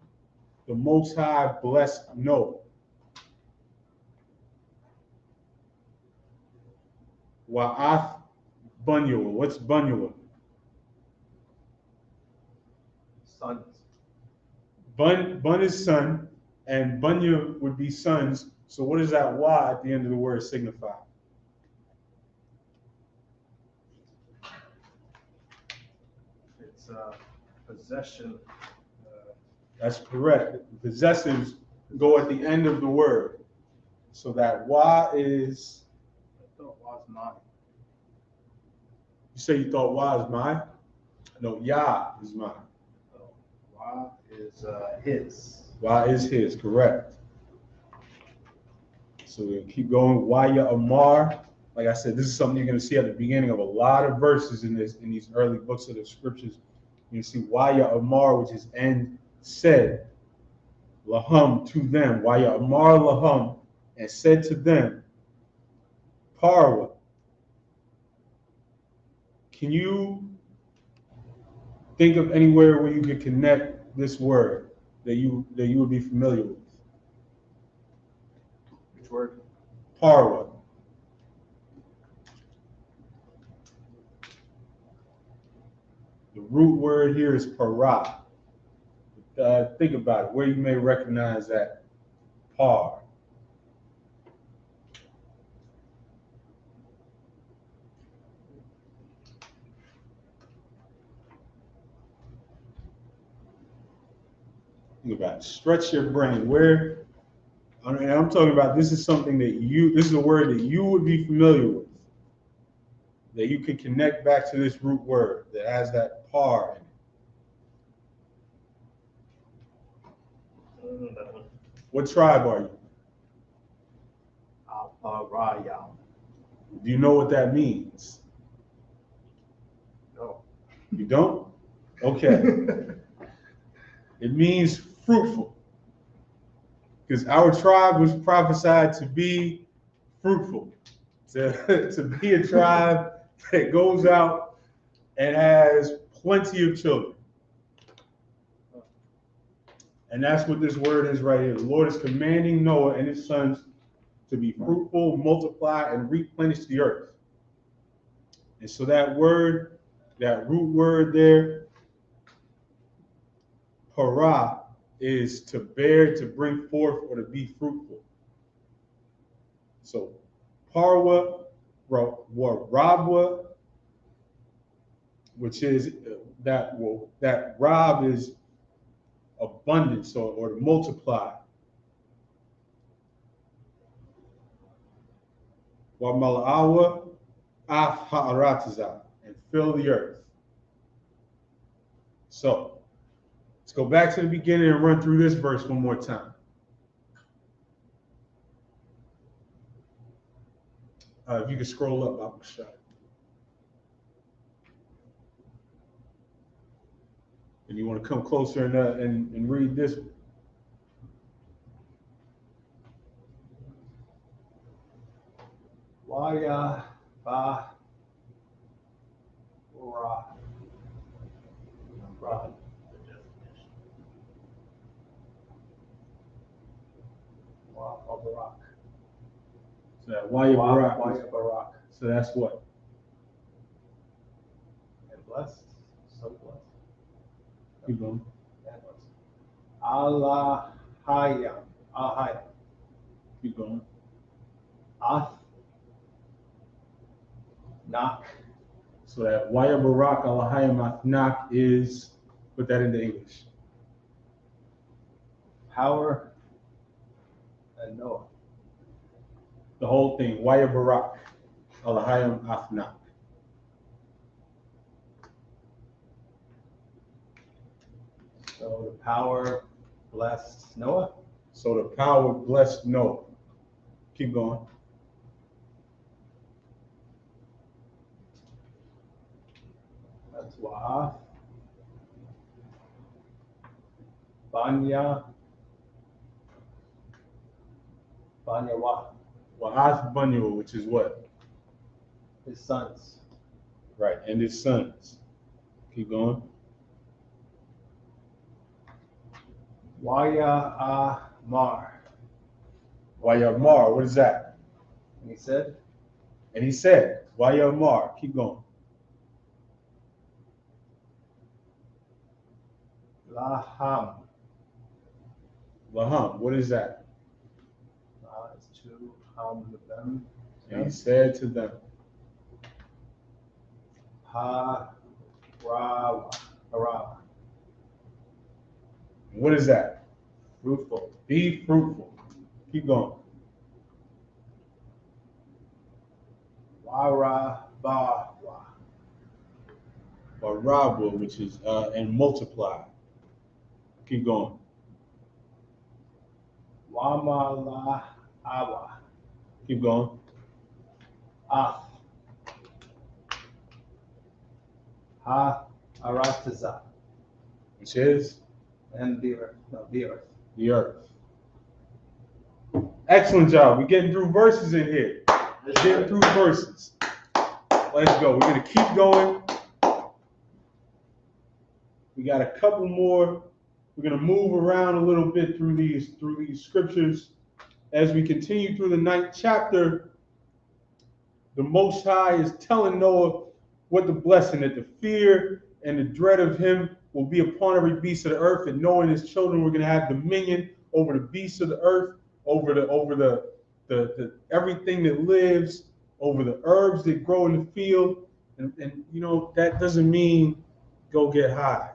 G: the Most High blessed Noah. Wa'ath Bunyua. What's Bunyua?
I: Sons.
G: Bun is son, and Bunya would be sons. So what does that wa at the end of the word signify?
I: It's possession.
G: That's correct. Possessives go at the end of the word. So that wa is.
I: I thought was mine.
G: You say you thought wa is mine? No, ya is mine.
I: So, wa is his.
G: Wa is his, correct. So we'll keep going. Waya Amar. Like I said, this is something you're going to see at the beginning of a lot of verses in these early books of the scriptures. You see Waya Amar, which is and said, Lahum to them. Waya Amar Lahum, and said to them, Parwa. Can you think of anywhere where you could connect this word that you would be familiar with?
I: Which word?
G: Parwa. The root word here is para. Think about it, where you may recognize that par. Think about it. Stretch your brain. Where, and I'm talking about, this is something that this is a word that you would be familiar with, that you can connect back to this root word that has that par in it. What tribe are you?
I: Raya.
G: Do you know what that means?
I: No.
G: You don't? Okay. It means fruitful. Because our tribe was prophesied to be fruitful, to be a tribe that goes out and has plenty of children. And that's what this word is right here. The Lord is commanding Noah and his sons to be fruitful, multiply, and replenish the earth. And so that word, that root word there, para, is to bear, to bring forth, or to be fruitful. So parwa, rabwa, which is that rab is abundance or to multiply. Wa mal'awa af ha'arataza, and fill the earth. So let's go back to the beginning and run through this verse one more time. If you can scroll up, I'll show you. And you want to come closer and read this.
I: Waya ba ra.
H: Rod. Wow, Barak.
G: So that Waya Barak.
H: Waya Barak.
G: So that's what?
H: And blessed. So blessed.
G: Keep going.
H: That was Alahaya. Ahaya.
G: Keep going.
H: Ath. Knock.
G: So that Waya Barak Alahayim Athnak is, put that into English.
H: Power. And Noah.
G: The whole thing. Waya Barak Alahayim Athnak.
H: So the power blessed Noah.
G: So the power blessed Noah. Keep going.
H: That's Wa'ath. Banya. Banyawa.
G: Wa'ath Bunyul, which is what?
H: His sons.
G: Right, and his sons. Keep going.
H: Waya Amar.
G: Wayamar, what is that?
H: And he said,
G: And he said, Wayamar, keep going.
H: Laham.
G: Laham, what is that?
H: It's to them.
G: And he said to them,
H: Ha Ra.
G: what is that?
H: Fruitful.
G: Be fruitful. Keep going.
H: Wara Ba.
G: Barabah, which is, and multiply. Keep going.
H: Wamala Awa.
G: Keep going.
H: Ath. Ha Arataza.
G: Which is
H: And the earth. No, the earth.
G: the earth. Excellent job. We're getting through verses in here. Let's get through verses. Let's go. We're going to keep going. We got a couple more. We're going to move around a little bit through these scriptures. As we continue through the 9th chapter, the Most High is telling Noah what the blessing, that the fear and the dread of him will be upon every beast of the earth, and Noah and his children were going to have dominion over the beasts of the earth, over the everything that lives, over the herbs that grow in the field. And you know, that doesn't mean go get high.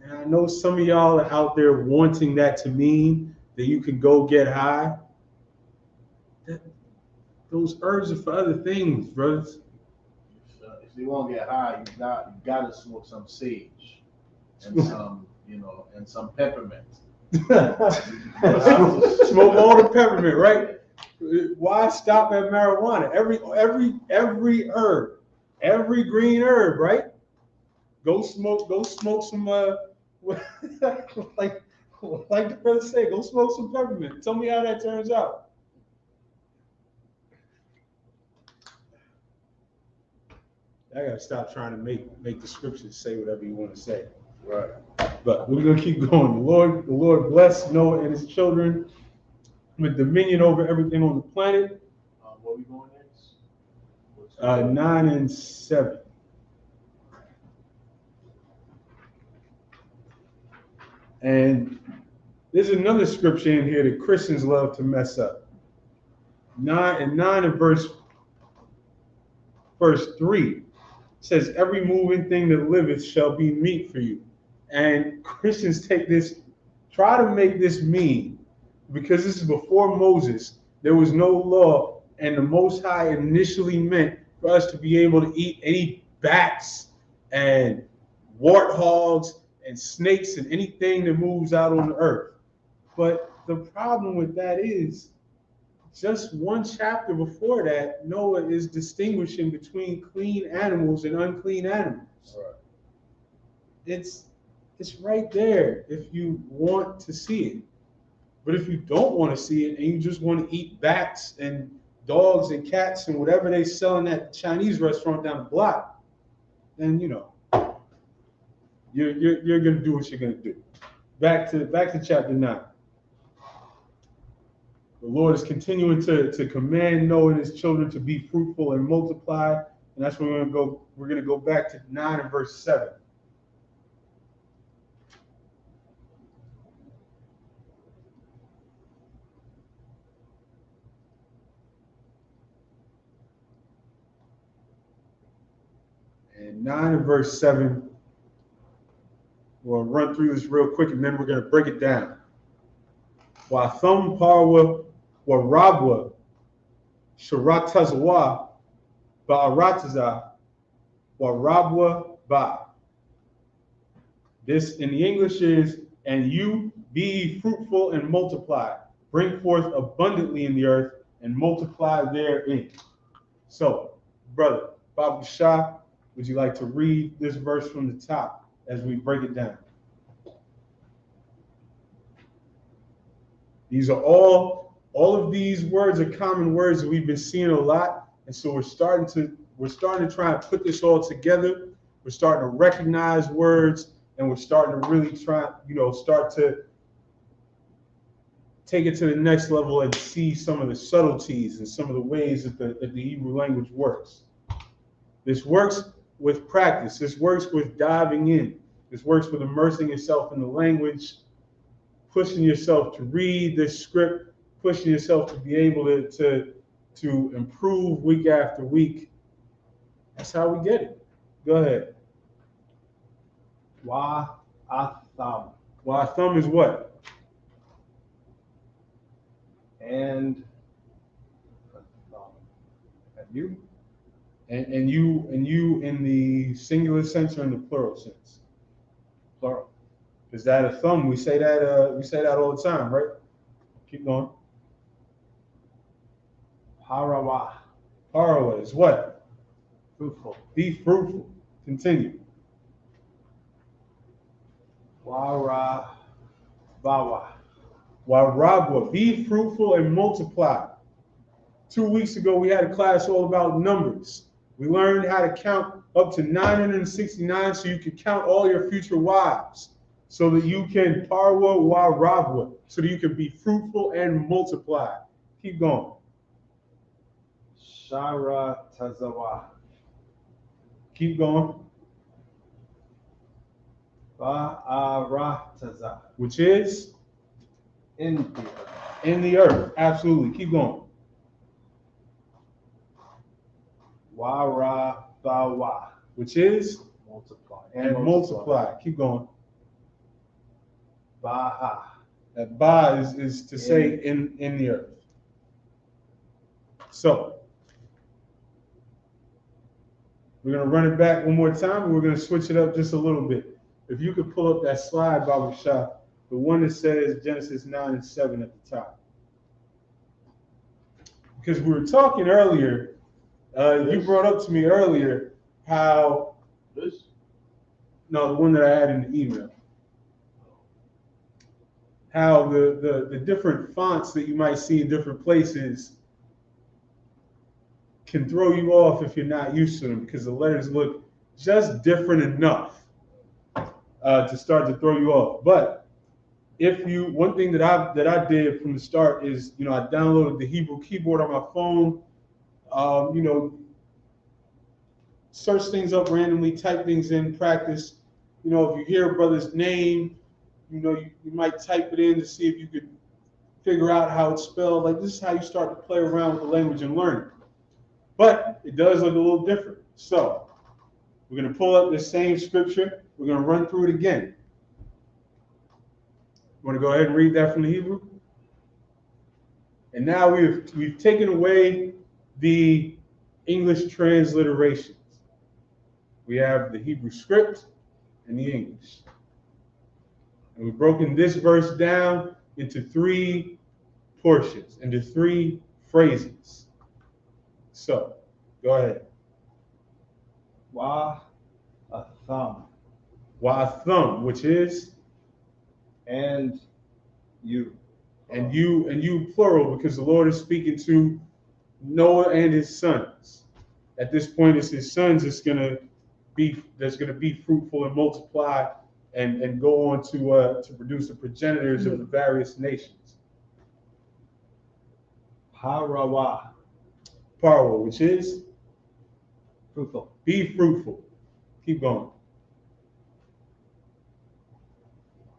G: And I know some of y'all are out there wanting that to mean that you can go get high. Those herbs are for other things, brothers.
A: If you want to get high, you got to smoke some sage and some, and some peppermint.
G: Smoke all the peppermint, right? Why stop at marijuana? Every herb, every green herb, right? Go smoke some like the brother said, go smoke some peppermint. Tell me how that turns out. I gotta stop trying to make the scriptures say whatever you want to say.
A: Right.
G: But we're gonna keep going. The Lord blessed Noah and his children with dominion over everything on the planet.
A: Where we going next?
G: 9 and 7. And there's another scripture in here that Christians love to mess up. 9 and verse 3 says, every moving thing that liveth shall be meat for you. And Christians take this, try to make this mean, because this is before Moses, there was no law, and the Most High initially meant for us to be able to eat any bats and warthogs and snakes and anything that moves out on the earth. But the problem with that is, just one chapter before that, Noah is distinguishing between clean animals and unclean animals.
A: Right.
G: It's right there if you want to see it. But if you don't want to see it and you just want to eat bats and dogs and cats and whatever they sell in that Chinese restaurant down the block, then you you're gonna do what you're gonna do. Back to chapter 9. The Lord is continuing to command Noah and his children to be fruitful and multiply, and that's where we're gonna go. We're gonna go back to 9 and verse 7. And 9 and verse 7. We'll run through this real quick, and then we're gonna break it down. Watham parwa warabwa sharatazwa ba'arataza warabwa ba. This in the English is, and you be fruitful and multiply, bring forth abundantly in the earth and multiply therein. So, brother, Babu Shah, would you like to read this verse from the top as we break it down? These are all of these words are common words that we've been seeing a lot, and so we're starting to try and put this all together. We're starting to recognize words, and we're starting to really start to take it to the next level and see some of the subtleties and some of the ways that the Hebrew language works. This works with practice. This works with diving in. This works with immersing yourself in the language, pushing yourself to read this script, pushing yourself to be able to improve week after week. That's how we get it. Go ahead.
H: Wa'atham.
G: Wa'atham is what?
H: And you.
G: And you in the singular sense or in the plural sense?
H: Plural.
G: Is that a thumb? We say that all the time, right? Keep going.
H: Parawa.
G: Parawa is what?
H: Fruitful.
G: Be fruitful. Continue.
H: Warabawa.
G: Warabwa. Be fruitful and multiply. 2 weeks ago, we had a class all about numbers. We learned how to count up to 969 so you could count all your future wives, so that you can parwa wa rabwa, so that you can be fruitful and multiply. Keep going.
H: Shara tazawa.
G: Keep going.
H: Ba'arataza.
G: Which is?
H: In the earth.
G: In the earth. Absolutely. Keep going.
H: Warabawa.
G: Which is?
H: Multiply.
G: And multiply. Keep going.
H: Baha.
G: That ba is to say in the earth. So, we're going to run it back one more time, and we're going to switch it up just a little bit. If you could pull up that slide, Babu Shah, the one that says Genesis 9 and 7 at the top. Because we were talking earlier, you brought up to me earlier how, no, the one that I had in the email, how the different fonts that you might see in different places can throw you off if you're not used to them, because the letters look just different enough to start to throw you off. But one thing that I did from the start is, I downloaded the Hebrew keyboard on my phone. Search things up randomly, type things in, practice. If you hear a brother's name, you might type it in to see if you could figure out how it's spelled. Like, this is how you start to play around with the language and learn it. But it does look a little different. So we're going to pull up the same scripture. We're going to run through it again. You want to go ahead and read that from the Hebrew? And now we've taken away the English transliterations. We have the Hebrew script and the English. And we've broken this verse down into 3 portions, into 3 phrases. So, go ahead.
H: Wa'atham.
G: Wa'atham, which is?
H: And you.
G: And you plural, because the Lord is speaking to Noah and his sons. At this point, it's his sons that's going to be fruitful and multiply and go on to produce the progenitors of the various nations.
H: Parawa.
G: Parwa, which is
H: Fruitful.
G: be fruitful. Keep going.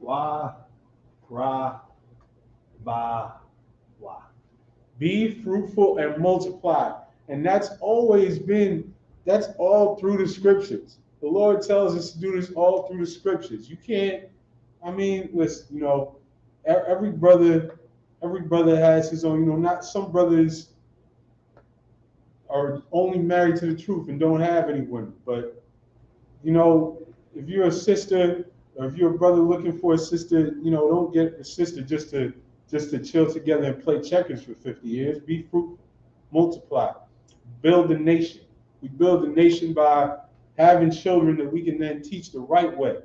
H: Wa. Ra. Ba. Wa.
G: Be fruitful and multiply. And that's all through the scriptures. The Lord tells us to do this all through the scriptures. You can't, listen, every brother has his own, not some brothers are only married to the truth and don't have any women. But, if you're a sister or if you're a brother looking for a sister, don't get a sister just to chill together and play checkers for 50 years. Be fruitful, multiply, build a nation. We build a nation by having children that we can then teach the right way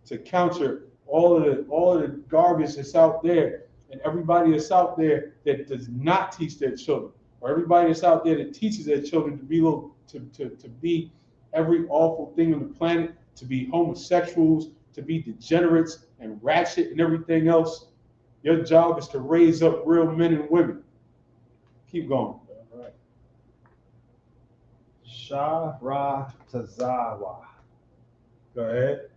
G: to counter all of the garbage that's out there, and everybody that's out there that does not teach their children, or everybody that's out there that teaches their children to be every awful thing on the planet, to be homosexuals, to be degenerates and ratchet and everything else. Your job is to raise up real men and women. Keep going.
H: All right. Sharatazawa.
G: Go ahead.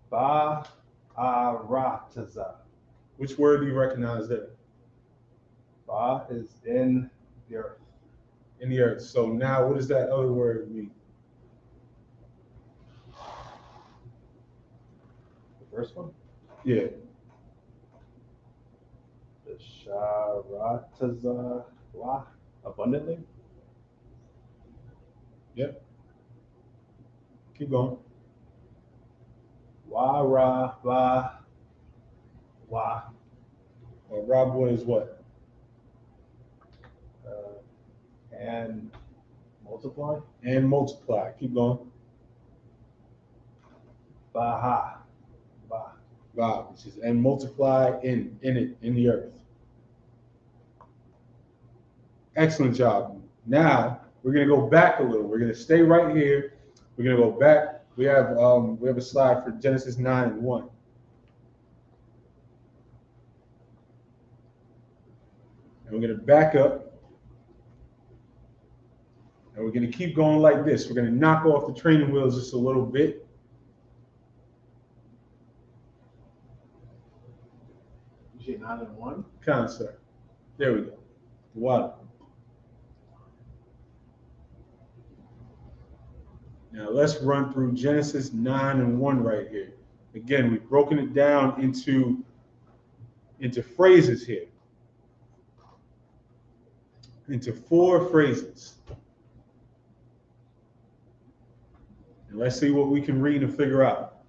H: Ba-arataza.
G: Which word do you recognize there?
H: Ba is in the earth.
G: In the earth. So now what does that other word mean?
H: The first one?
G: Yeah.
H: The Sharataza. Wa. Abundantly.
G: Yep. Keep going.
H: Wa ra ba wa.
G: Rob, what is what?
H: And multiply.
G: And multiply. Keep going.
H: Baha. Ba.
G: Bob, which is and multiply in the earth. Excellent job. Now we're gonna go back a little. We're gonna stay right here. We're gonna go back. We have a slide for Genesis 9:1. And we're gonna back up. And we're gonna keep going like this. We're gonna knock off the training wheels just a little bit.
H: You say 9 and 1?
G: Concept. There we go. The water. Now let's run through Genesis 9:1 right here. Again, we've broken it down into phrases here. Into 4 phrases. And let's see what we can read and figure out.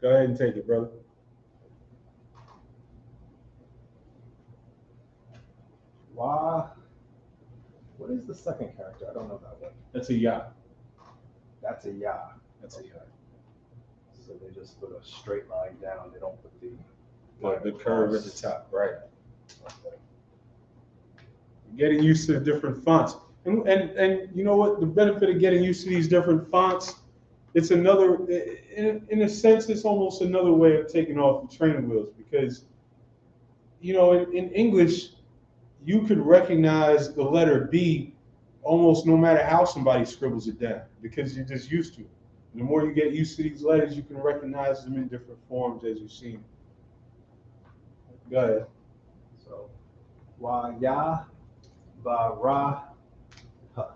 G: Go ahead and take it, brother.
H: Wa. What is the second character? I don't know that one.
G: That's a Yah.
H: That's a ya.
G: That's a Yah.
H: So they just put a straight line down. They don't put the
G: curve at the top, right? Okay. Getting used to the different fonts, and you know what? The benefit of getting used to these different fonts, it's another, in a sense, it's almost another way of taking off the training wheels, because in English, you could recognize the letter B almost no matter how somebody scribbles it down, because you're just used to it. And the more you get used to these letters, you can recognize them in different forms as you see them. Go ahead.
H: So, wa ya, ba ra, ha,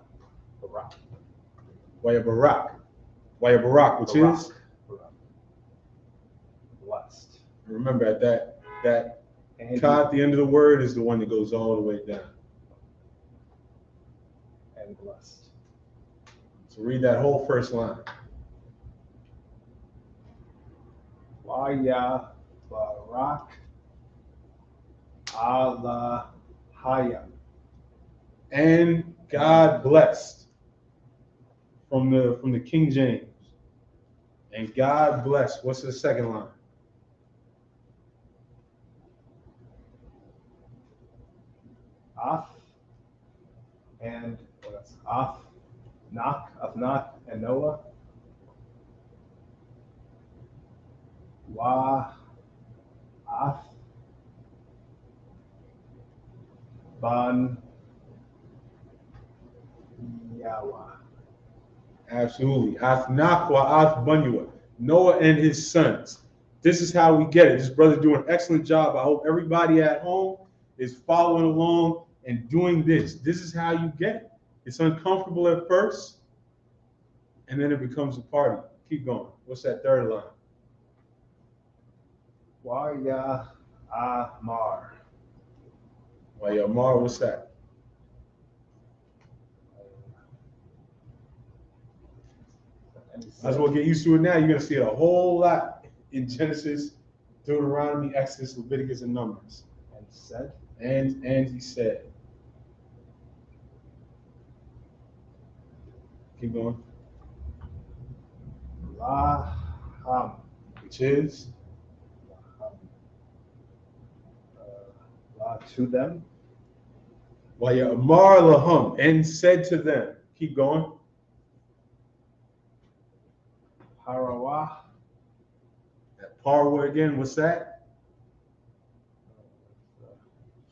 H: barak.
G: Waya Barak. Waya Barak, which is?
H: Barak. Blessed.
G: Remember, at that
H: And
G: ka at the end of the word is the one that goes all the way down.
H: And blessed.
G: So read that whole first line.
H: Wa ya, barak, Allah, haya.
G: And God blessed, from the King James. And God blessed. What's the second line?
H: Af, and what's af, nak, and Noah.
I: Wa Af Ban Yawa.
G: Absolutely. Athnach wa Ath Bunyua. Noah and his sons. This is how we get it. This brother's doing an excellent job. I hope everybody at home is following along and doing this. This is how you get it. It's uncomfortable at first, and then it becomes a party. Keep going. What's that third line?
I: Wa Ya Amar.
G: Wayamar, what's that? Might as well get used to it now. You're going to see it a whole lot in Genesis, Deuteronomy, Exodus, Leviticus, and Numbers.
I: And said.
G: And he said. Keep going.
I: Laham.
G: Which is?
I: To them.
G: Wayamar lahum, and said to them. Keep going.
I: Harawa.
G: That parwa again, what's that?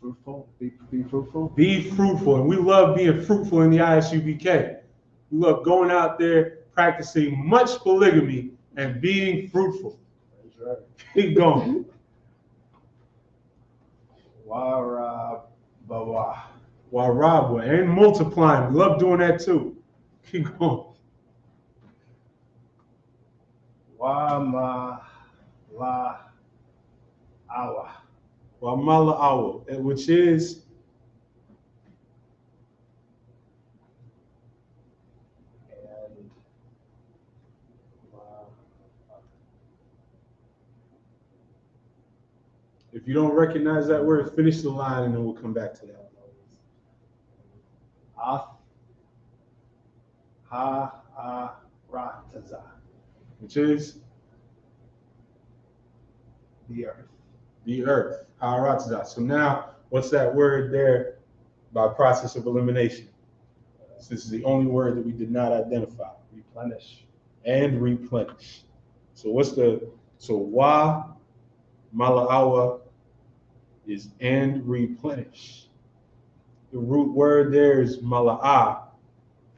I: Fruitful. Be fruitful.
G: Be fruitful. And we love being fruitful in the ISUPK. We love going out there, practicing much polygamy, and being fruitful.
I: That's right.
G: Keep going.
I: Warabawa.
G: Warabwa, and multiplying. We love doing that too. Keep going.
I: Wama la awa.
G: Wamala awa, which is
I: And
G: if you don't recognize that word, finish the line and then we'll come back to that.
I: Ath ha rataza.
G: Which is
I: The earth.
G: the earth. Ha'aratza. So now, what's that word there by process of elimination? So this is the only word that we did not identify.
I: Replenish.
G: And replenish. So wa mala'awa is and replenish. The root word there is mala'ah,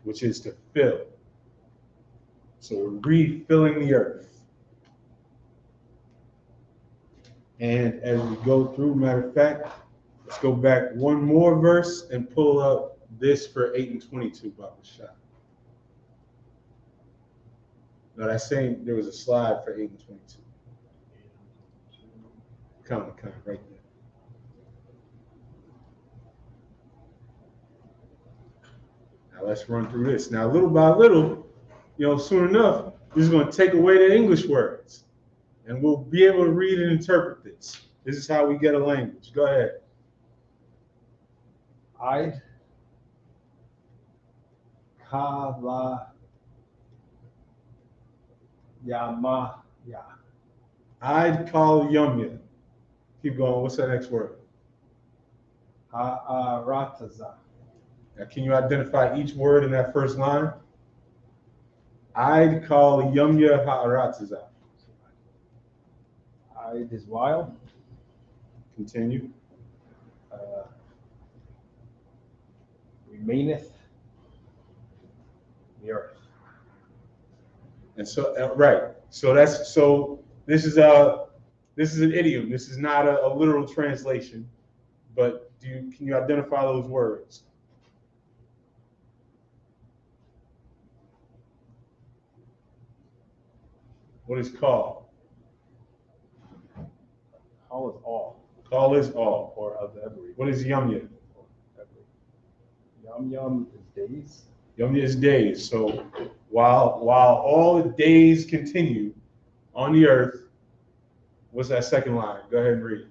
G: which is to fill. So we're refilling the earth. And as we go through, matter of fact, let's go back one more verse and pull up this for 8 and 22, Baba Shah. No, that's saying there was a slide for 8 and 22. Come, right there. Now let's run through this. Now, little by little, soon enough, this is going to take away the English words. And we'll be able to read and interpret this. This is how we get a language. Go ahead.
I: I'd kala yama ya.
G: I'd call yumya. Keep going. What's that next word?
I: Ha'arataza.
G: Now, can you identify each word in that first line? I'd call yumya ha'arataza.
I: I'd is wild.
G: Continue.
I: Remaineth the earth.
G: And so, right. So this is an idiom. This is not a literal translation. But can you identify those words? What is call?
I: Call is all.
G: Call is all.
I: Or of every.
G: What is yumya?
I: Yum is days.
G: Yumya is days. So while all the days continue on the earth, what's that second line? Go ahead and read it.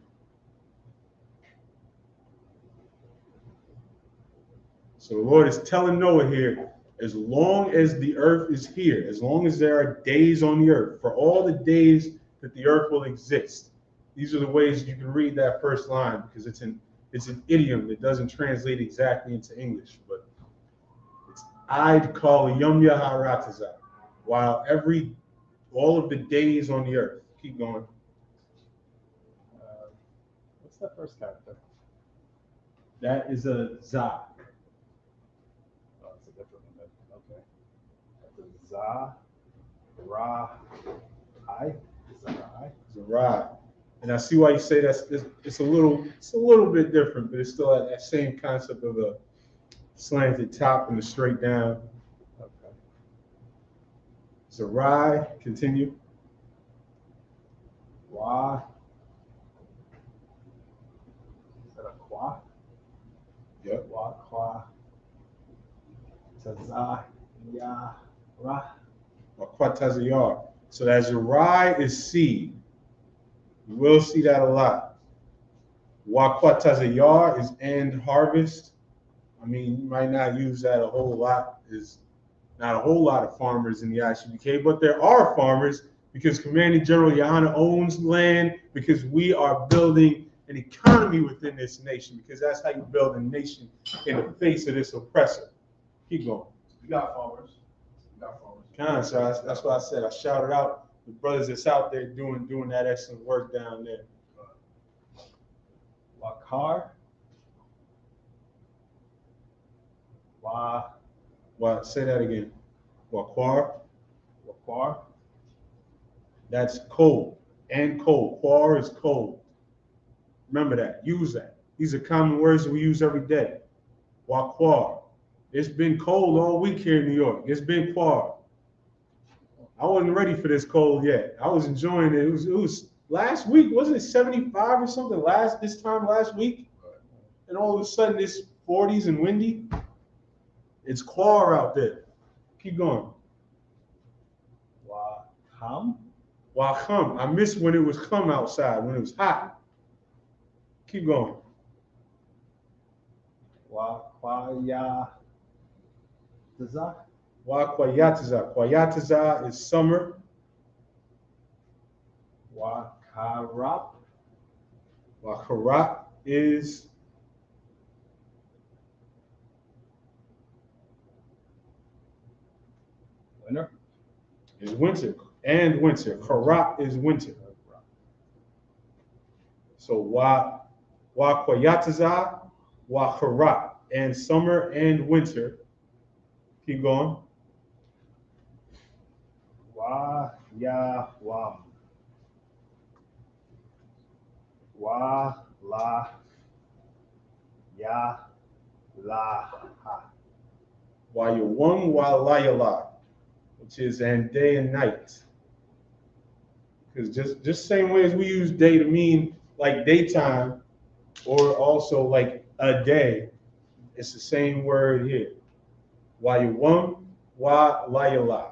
G: So the Lord is telling Noah here, as long as the earth is here, as long as there are days on the earth, for all the days that the earth will exist, these are the ways you can read that first line, because it's an idiom that doesn't translate exactly into English, but it's I'd call yumya harataza, while all of the days on the earth. Keep going.
H: that first character?
G: That is a za.
H: Oh, it's a different one. Okay. That's a za, ra, I. Zarai.
G: Zarai. And I see why you say it's a little bit different, but it's still that same concept of a slanted top and a straight down.
H: Okay.
G: Zarai, continue.
H: Wa. Is that a qua?
G: Yep.
H: Wa, qua. Taza, ya, ra.
G: Quatazayar. So that Zarai is seed. You will see that a lot. Quatazayar is end harvest. I mean, you might not use that a whole lot. There's not a whole lot of farmers in the ICBK, but there are farmers because Commanding General Yana owns land, because we are building an economy within this nation, because that's how you build a nation in the face of this oppressor. Keep going.
I: We got farmers.
G: So that's why I said I shouted out the brothers that's out there doing that excellent work down there.
H: Wakar.
G: Say that again. Wakwar.
H: Wakwar.
G: That's cold and cold. Quar is cold. Remember that. Use that. These are common words that we use every day. Wakwar. It's been cold all week here in New York. It's been quar. I wasn't ready for this cold yet. I was enjoying it. It was last week, wasn't it 75 or something this time last week? And all of a sudden it's 40s and windy. It's quar out there. Keep going.
H: Waham.
G: Waham. I miss when it was come outside, when it was hot. Keep going.
H: Wakwaya. Taza.
G: Wakwayataza. Kwayataza is summer.
H: Wakarap.
G: Wakarap is
H: winter.
G: Is winter and winter. Karap is winter. So Wakwayataza, Wakarap, and summer and winter. Keep going.
H: Wam. Wa la ya la ha.
G: Wayawam walayala, which is and day and night. Because just same way as we use day to mean like daytime, or also like a day, it's the same word here. Wayawam walayala.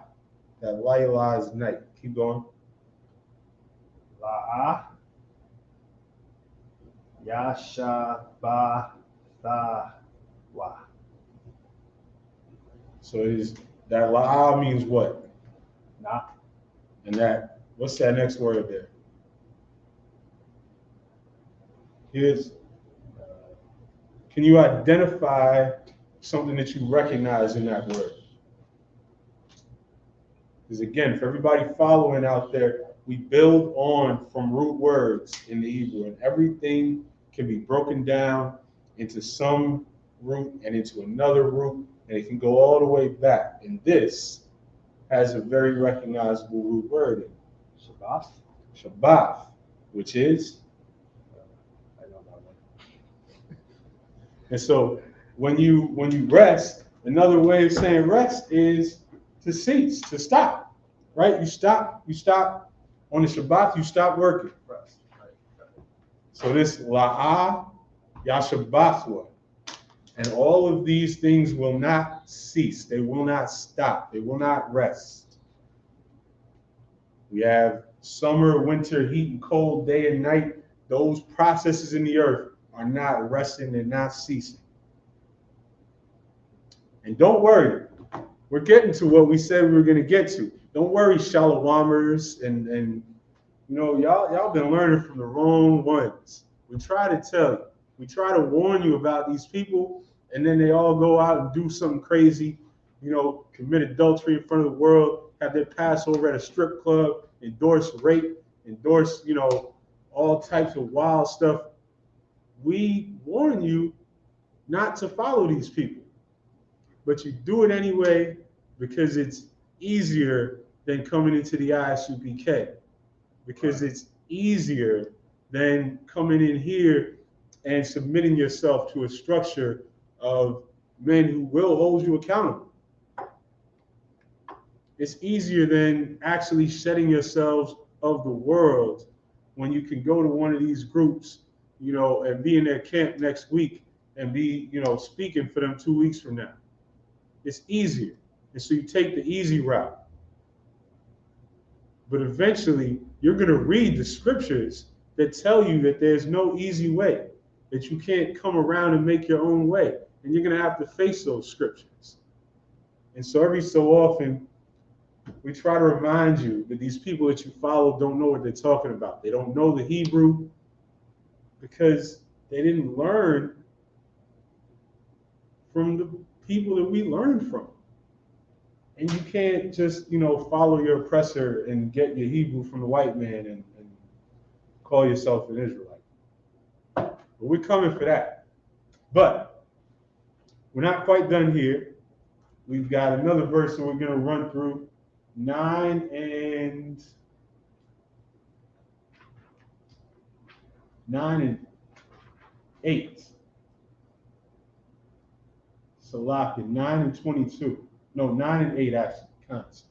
G: That layala is night. Keep going.
H: La'a. Yasha ba tha wa.
G: So it is that la'a means what?
H: Nah.
G: And that, what's that next word there? Can you identify something that you recognize in that word? Because again, for everybody following out there, we build on from root words in the Hebrew, and everything can be broken down into some root and into another root, and it can go all the way back. And this has a very recognizable root word in it.
H: Shabbat.
G: Shabbat, which is?
H: I know that one.
G: And so when you rest, another way of saying rest is to cease, to stop, right? You stop on the Shabbat, you stop working.
H: Rest. Right.
G: So this la'ah, yashabachwa, and all of these things will not cease. They will not stop. They will not rest. We have summer, winter, heat and cold, day and night. Those processes in the earth are not resting and not ceasing. And don't worry, we're getting to what we said we were going to get to. Don't worry, Shalawamers, and you know, y'all been learning from the wrong ones. We try to tell you. We try to warn you about these people, and then they all go out and do something crazy, you know, commit adultery in front of the world, have their Passover at a strip club, endorse rape, endorse, you know, all types of wild stuff. we warn you not to follow these people. But you do it anyway because it's easier than coming into the ISUPK. Because it's easier than coming in here and submitting yourself to a structure of men who will hold you accountable. It's easier than actually shedding yourselves of the world when you can go to one of these groups, you know, and be in their camp next week and be, you know, speaking for them 2 weeks from now. It's easier. And so you take the easy route. But eventually, you're going to read the scriptures that tell you that there's no easy way, that you can't come around and make your own way. And you're going to have to face those scriptures. And so every so often, we try to remind you that these people that you follow don't know what they're talking about. They don't know the Hebrew because they didn't learn from the people that we learned from. And you can't just, you know, follow your oppressor and get your Hebrew from the white man and call yourself an Israelite. But we're coming for that. But we're not quite done here. We've got another verse that we're going to run through. 9 and 8. Salaki, 9 and 22. No, 9 and 8 actually counts.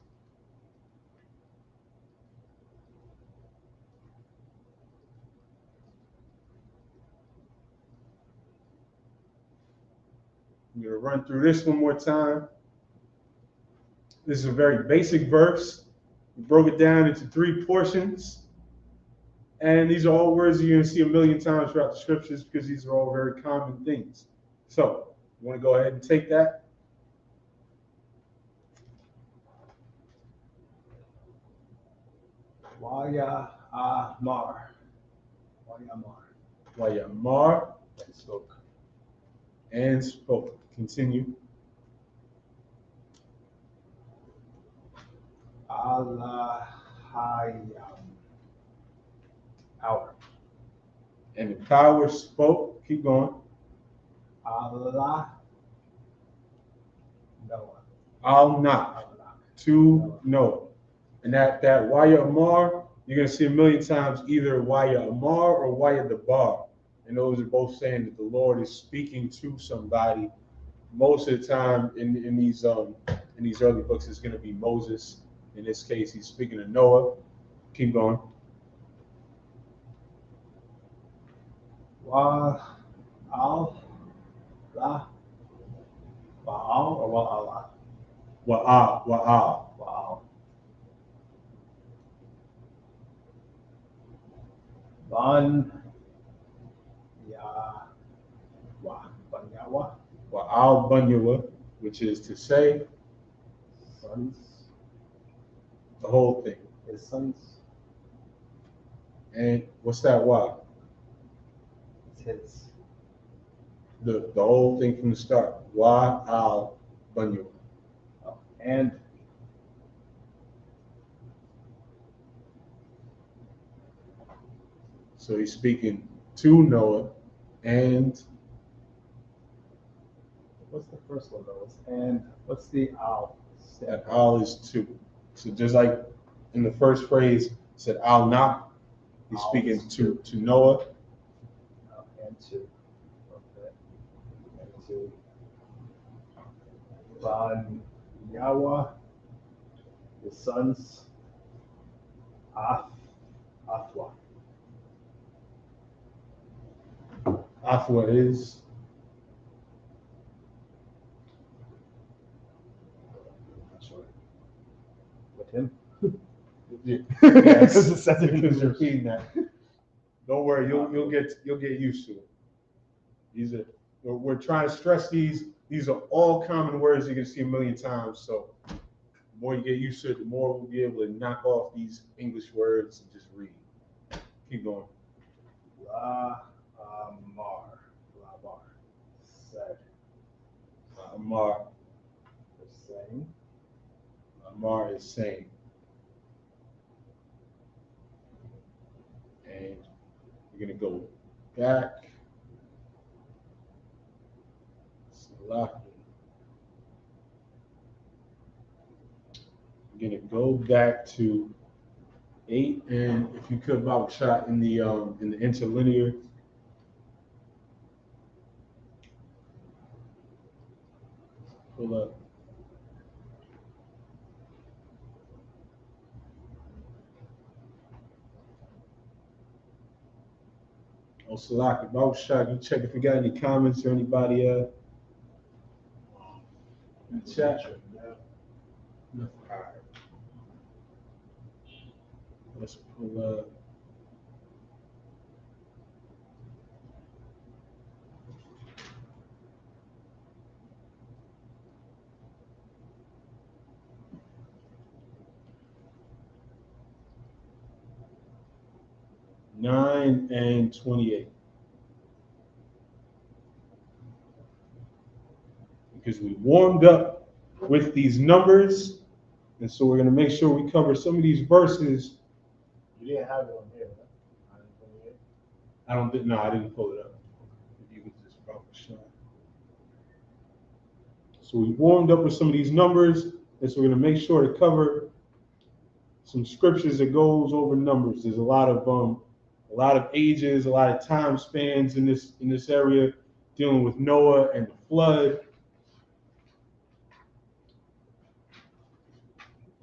G: I'm going to run through this one more time. This is a very basic verse. We broke it down into 3 portions. And these are all words you're going to see a million times throughout the scriptures because these are all very common things. So, you want to go ahead and take that?
I: Wayamar.
G: Wayamar.
I: And spoke.
G: And spoke. Continue.
I: Allahayam. Power.
G: And the power spoke. Keep going.
I: Allah. Noah.
G: Al-Nak. To Noah. And that Waya Amar, you're going to see a million times either Waya Amar or Waya Dabar. And those are both saying that the Lord is speaking to somebody. Most of the time in these early books, it's going to be Moses. In this case, he's speaking to Noah. Keep going.
I: Baal or Wa'ala?
G: Wa'al.
I: Wow. Banyawa.
G: Wa'al Banyawa, which is to say,
I: Sons.
G: the whole thing.
I: His sons.
G: And what's that why?
I: It's his.
G: The whole thing from the start. Wa'al Banyawa.
I: Oh, and
G: So he's speaking to Noah, and
I: what's the first one though? And what's the al?
G: that al is two. So just like in the first phrase, it said al not, he's
I: Al
G: speaking
I: is
G: to Noah.
I: And two. Okay. And two. Banyawa. His sons. Athwa.
G: Afwa is
I: With him.
G: yes, because you're repeating that. Don't worry, you'll get used to it. These are we're trying to stress these. These are all common words you can see a million times. So the more you get used to it, the more we'll be able to knock off these English words and just read. Keep going.
I: Labar. Said.
G: Amar.
I: The same.
G: Amar is saying. And you're going to go back Shalawhat. I'm gonna go back to 8, and if you could about shot in the interlinear. Pull up. Oh, Shalawhat, about shot. You check if you got any comments or anybody in the chat. No. All right. Let's pull up. Nine and 28. Because we warmed up with these numbers, and so we're going to make sure we cover some of these verses.
I: You didn't have it on here, right?
G: No, I didn't pull it up. If you could just about shot. So we warmed up with some of these numbers, and so we're going to make sure to cover some scriptures that goes over numbers. There's a lot of ages, a lot of time spans in this area, dealing with Noah and the flood.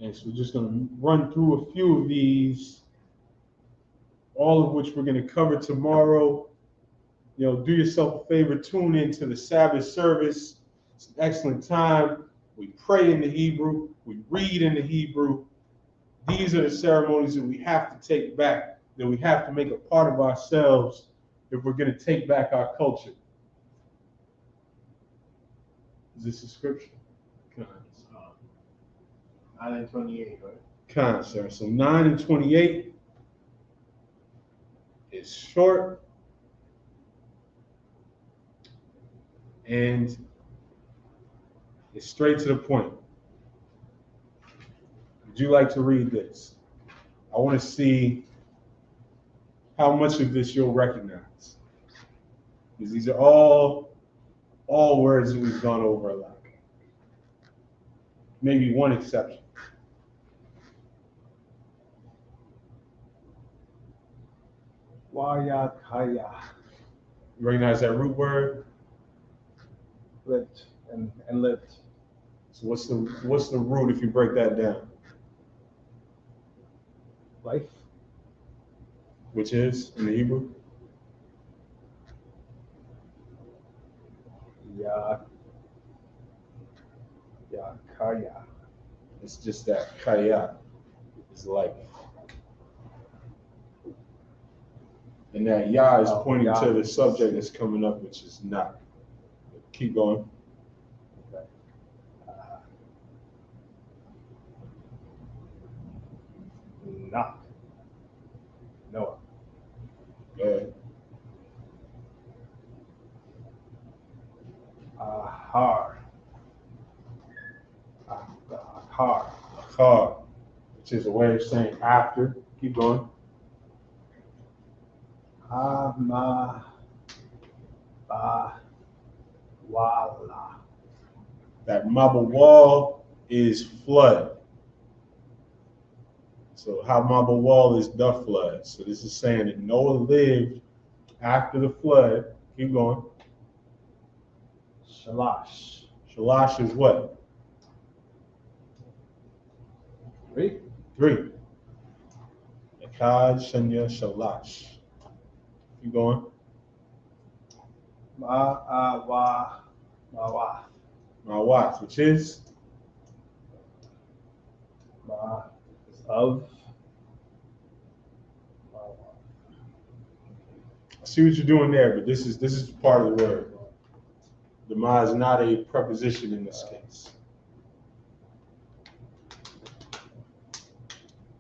G: And so we're just going to run through a few of these, all of which we're going to cover tomorrow. You know, do yourself a favor, tune into the Sabbath service. It's an excellent time. We pray in the Hebrew, we read in the Hebrew. These are the ceremonies that we have to take back, that we have to make a part of ourselves if we're going to take back our culture. Is this a scripture?
I: 9 and 28, right?
G: Kind, sir. So 9 and 28 is short and it's straight to the point. Would you like to read this? I want to see how much of this you'll recognize. Because these are all words that we've gone over a lot. Maybe one exception.
I: Wayakaya.
G: You recognize that root word?
I: Lived and lived.
G: So what's the root if you break that down?
I: Life.
G: Which is in the Hebrew?
I: Kaya.
G: It's just that kaya is life. And that ya is pointing to the subject that's coming up, which is not. Keep going.
I: Okay. Not. Noah.
G: Go ahead. Achar, which is a way of saying after. Keep going.
I: Wala.
G: That mabawal is flood. So how mabawal is the flood. So this is saying that Noah lived after the flood. Keep going.
I: Shalash.
G: Shalash is what?
I: 3.
G: 3. Echad, Shanya, Shalash. Keep going.
I: Ma'awah.
G: Ma'awah, which is?
I: Of.
G: I see what you're doing there, but this is part of the word. The ma is not a preposition in this case.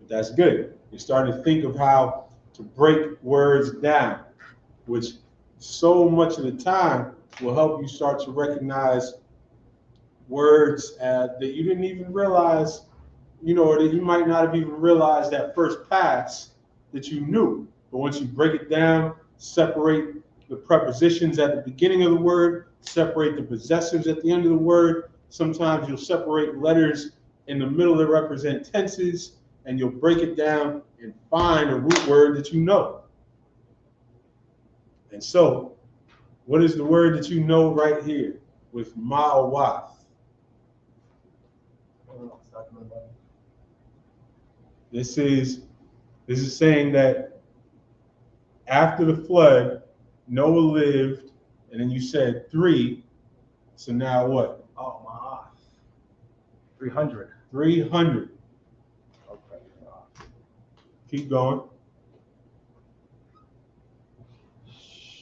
G: But that's good. You're starting to think of how to break words down, which so much of the time will help you start to recognize words that you didn't even realize, or that you might not have even realized that first pass that you knew. But once you break it down, separate the prepositions at the beginning of the word separate the possessives at the end of the word. Sometimes you'll separate letters in the middle that represent tenses, and you'll break it down and find a root word that you know. And so, what is the word that you know right here with ma'awath? This is saying that after the flood, Noah lived, and then you said 3. So now what?
I: Oh, my. 300.
G: 300.
I: Okay.
G: Keep going.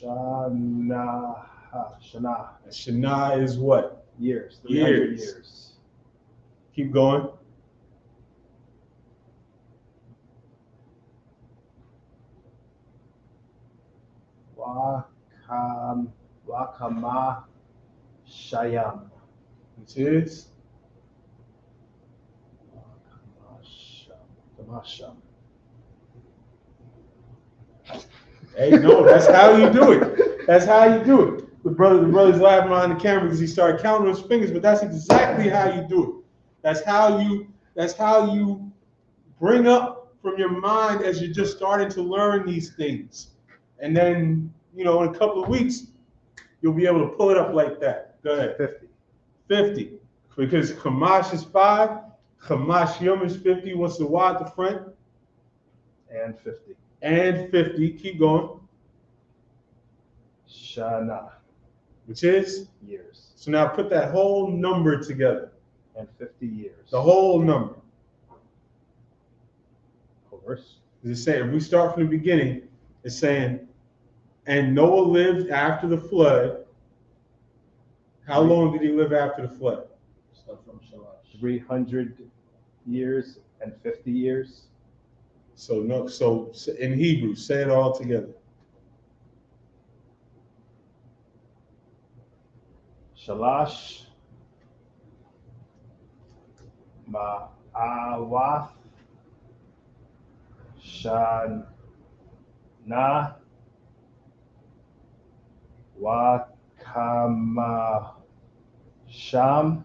I: Shana.
G: Shana is what?
I: Years. 300 years.
G: Keep going.
I: Wakama Shayam.
G: Which is?
I: Kamasham.
G: Hey, no, that's how you do it. That's how you do it. The brother's laughing behind the camera because he started counting his fingers, but that's exactly how you do it. That's how you bring up from your mind as you're just starting to learn these things. And then, in a couple of weeks, you'll be able to pull it up like that. Go ahead. 50. Because Kamash is 5, Kamash Yom is 50. What's the Y at the front?
I: And 50.
G: And 50. Keep going.
I: Shana.
G: Which is?
I: Years.
G: So now put that whole number together.
I: And 50 years.
G: The whole number.
I: Of course.
G: It's saying, if we start from the beginning, it's saying, and Noah lived after the flood. How long did he live after the flood?
I: 300 years and 50 years.
G: So in Hebrew, say it all together.
I: Shalash Ma'awath Shana Wakama Shayam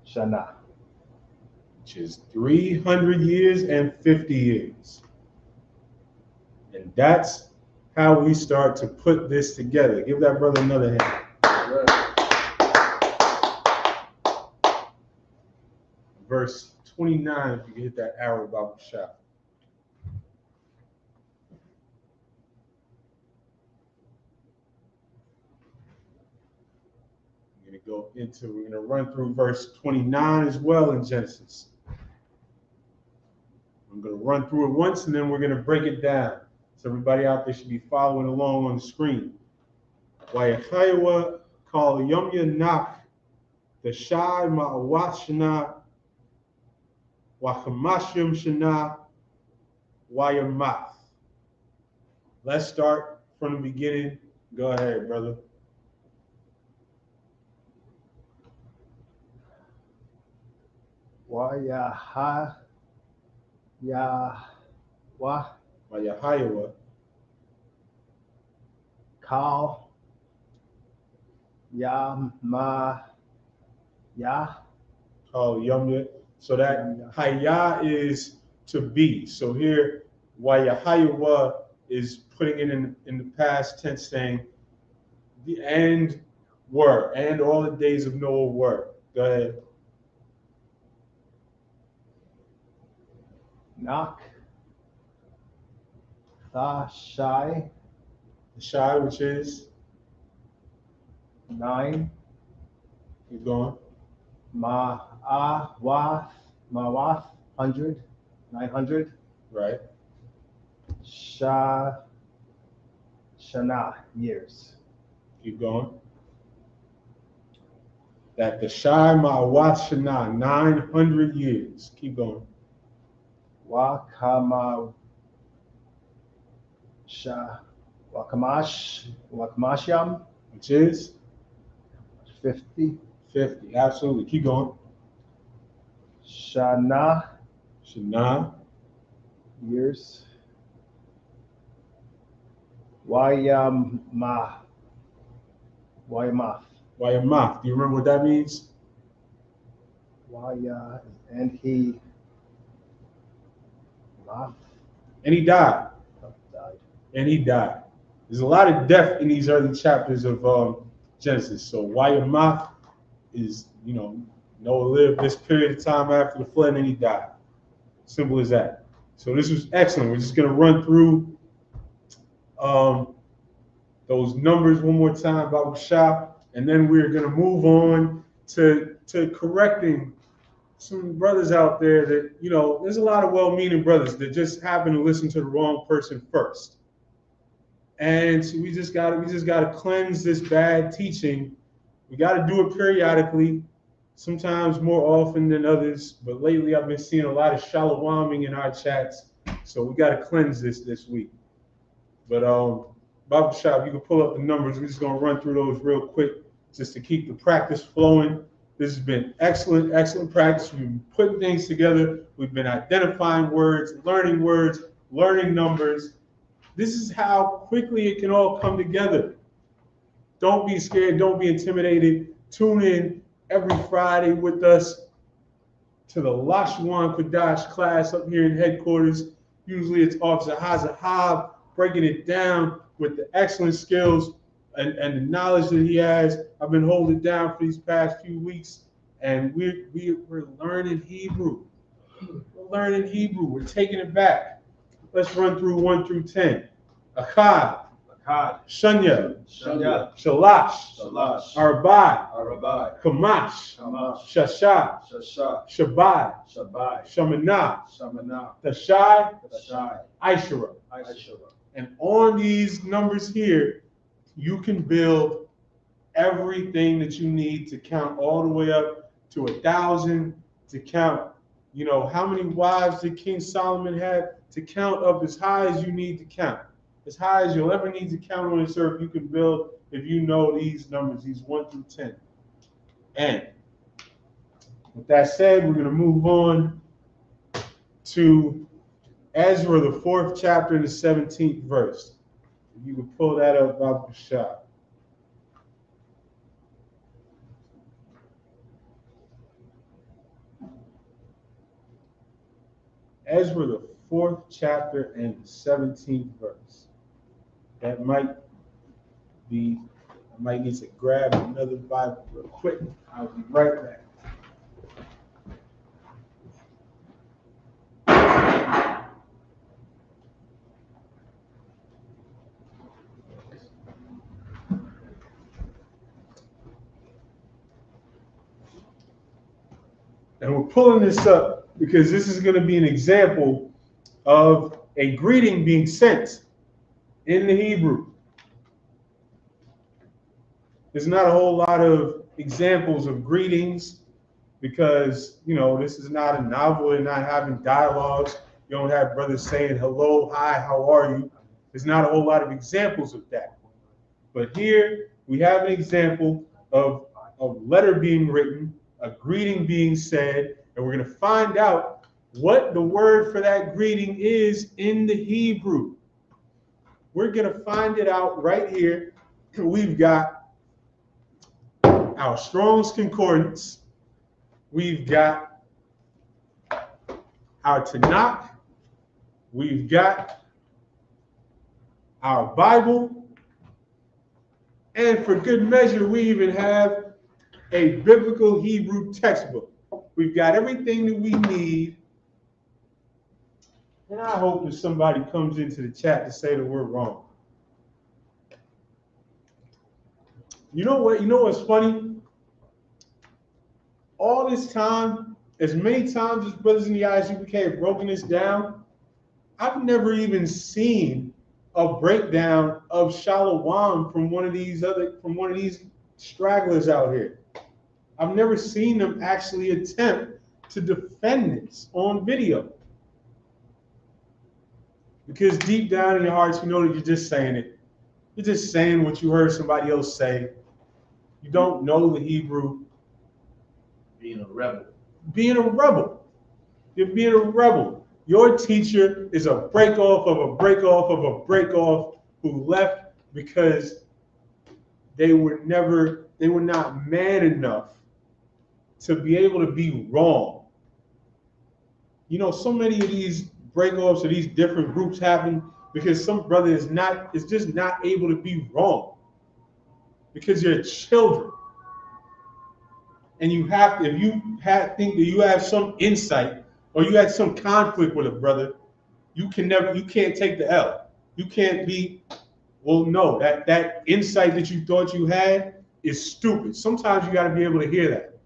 I: Shana.
G: Which is 300 years and 50 years. And that's how we start to put this together. Give that brother another hand. Verse 29, if you can hit that arrow about the shop. We're going to run through verse 29 as well in Genesis. I'm going to run through it once and then we're going to break it down. So everybody out there should be following along on the screen. Wayachayawa call Yomya Nak, the Shai Ma'awat Shana, Wakamashim Shana, Wayamath. Let's start from the beginning. Go ahead, brother. Wayahayawa.
I: Kal Yama Ya.
G: Kal Yamya. So that Haya is to be. So here, Wayahayawa is putting it in the past tense, saying the end were, and all the days of Noah were. Go ahead.
I: Nak Tha Shai.
G: The Shai, which is
I: 9.
G: Keep going.
I: Ma'awath 100. 900.
G: Right.
I: Shana years.
G: Keep going. That the Shai Ma'awat Shana, 900 years. Keep going.
I: Wakamasham.
G: Which is?
I: 50.
G: 50. Absolutely. Keep going.
I: Shana
G: Shana.
I: years.
H: Wayamath.
G: Wayamath. Do you remember what that means?
H: And he
G: died.
H: died.
G: And he died. There's a lot of death in these early chapters of Genesis. So Wayamath is, Noah lived this period of time after the flood and then he died. Simple as that. So this was excellent. We're just going to run through those numbers one more time, Babu Shah, and then we're going to move on to correcting some brothers out there that, there's a lot of well-meaning brothers that just happen to listen to the wrong person first. And so we just gotta cleanse this bad teaching. We gotta do it periodically, sometimes more often than others. But lately, I've been seeing a lot of shalawaming in our chats, so we gotta cleanse this week. But Babu Shah, you can pull up the numbers. We're just gonna run through those real quick, just to keep the practice flowing. This has been excellent practice. We've been putting things together. We've been identifying words, learning numbers. This is how quickly it can all come together. Don't be scared. Don't be intimidated. Tune in every Friday with us to the Lashawan Qadash class up here in headquarters. Usually it's Officer Hazahab breaking it down with the excellent skills and the knowledge that he has. I've been holding it down for these past few weeks, and we're learning Hebrew. We're learning Hebrew. We're taking it back. Let's run through 1 through 10. Achad, Shanya, Shalash, Arbai, Kamash, Shashah, Shabai, Shamanah, Tashai, Aishara. And on these numbers here, you can build everything that you need to count all the way up to 1,000, to count, how many wives did King Solomon have, to count up as high as you need to count. As high as you'll ever need to count on this earth, you can build if you know these numbers, these 1 through 10. And with that said, we're going to move on to Ezra, the 4th chapter and the 17th verse. If you can pull that up, Babu Shah. Ezra, the 4th chapter and the 17th verse. I might need to grab another Bible real quick. I'll be right back. And we're pulling this up because this is going to be an example of a greeting being sent in the Hebrew. There's not a whole lot of examples of greetings because, this is not a novel. They're not having dialogues. You don't have brothers saying, hello, hi, how are you? There's not a whole lot of examples of that. But here we have an example of a letter being written, a greeting being said, and we're going to find out what the word for that greeting is in the Hebrew. We're going to find it out right here. We've got our Strong's Concordance. We've got our Tanakh. We've got our Bible. And for good measure, we even have a biblical Hebrew textbook. We've got everything that we need. And I hope that somebody comes into the chat to say that we're wrong. You know what's funny? All this time, as many times as brothers in the Isupk have broken this down, I've never even seen a breakdown of Shalawam from one of these stragglers out here. I've never seen them actually attempt to defend this on video. Because deep down in your hearts, you know that you're just saying it. You're just saying what you heard somebody else say. You don't know the Hebrew.
A: Being a rebel.
G: Being a rebel. You're being a rebel. Your teacher is a break off of a break off of a break off who left because they were not man enough to be able to be wrong. You know, so many of these breakups or these different groups happen because some brother is just not able to be wrong. Because you're children. And you have to, if you think that you have some insight or you had some conflict with a brother, you can't take the L. You can't be, well, no, that insight that you thought you had is stupid. Sometimes you got to be able to hear that.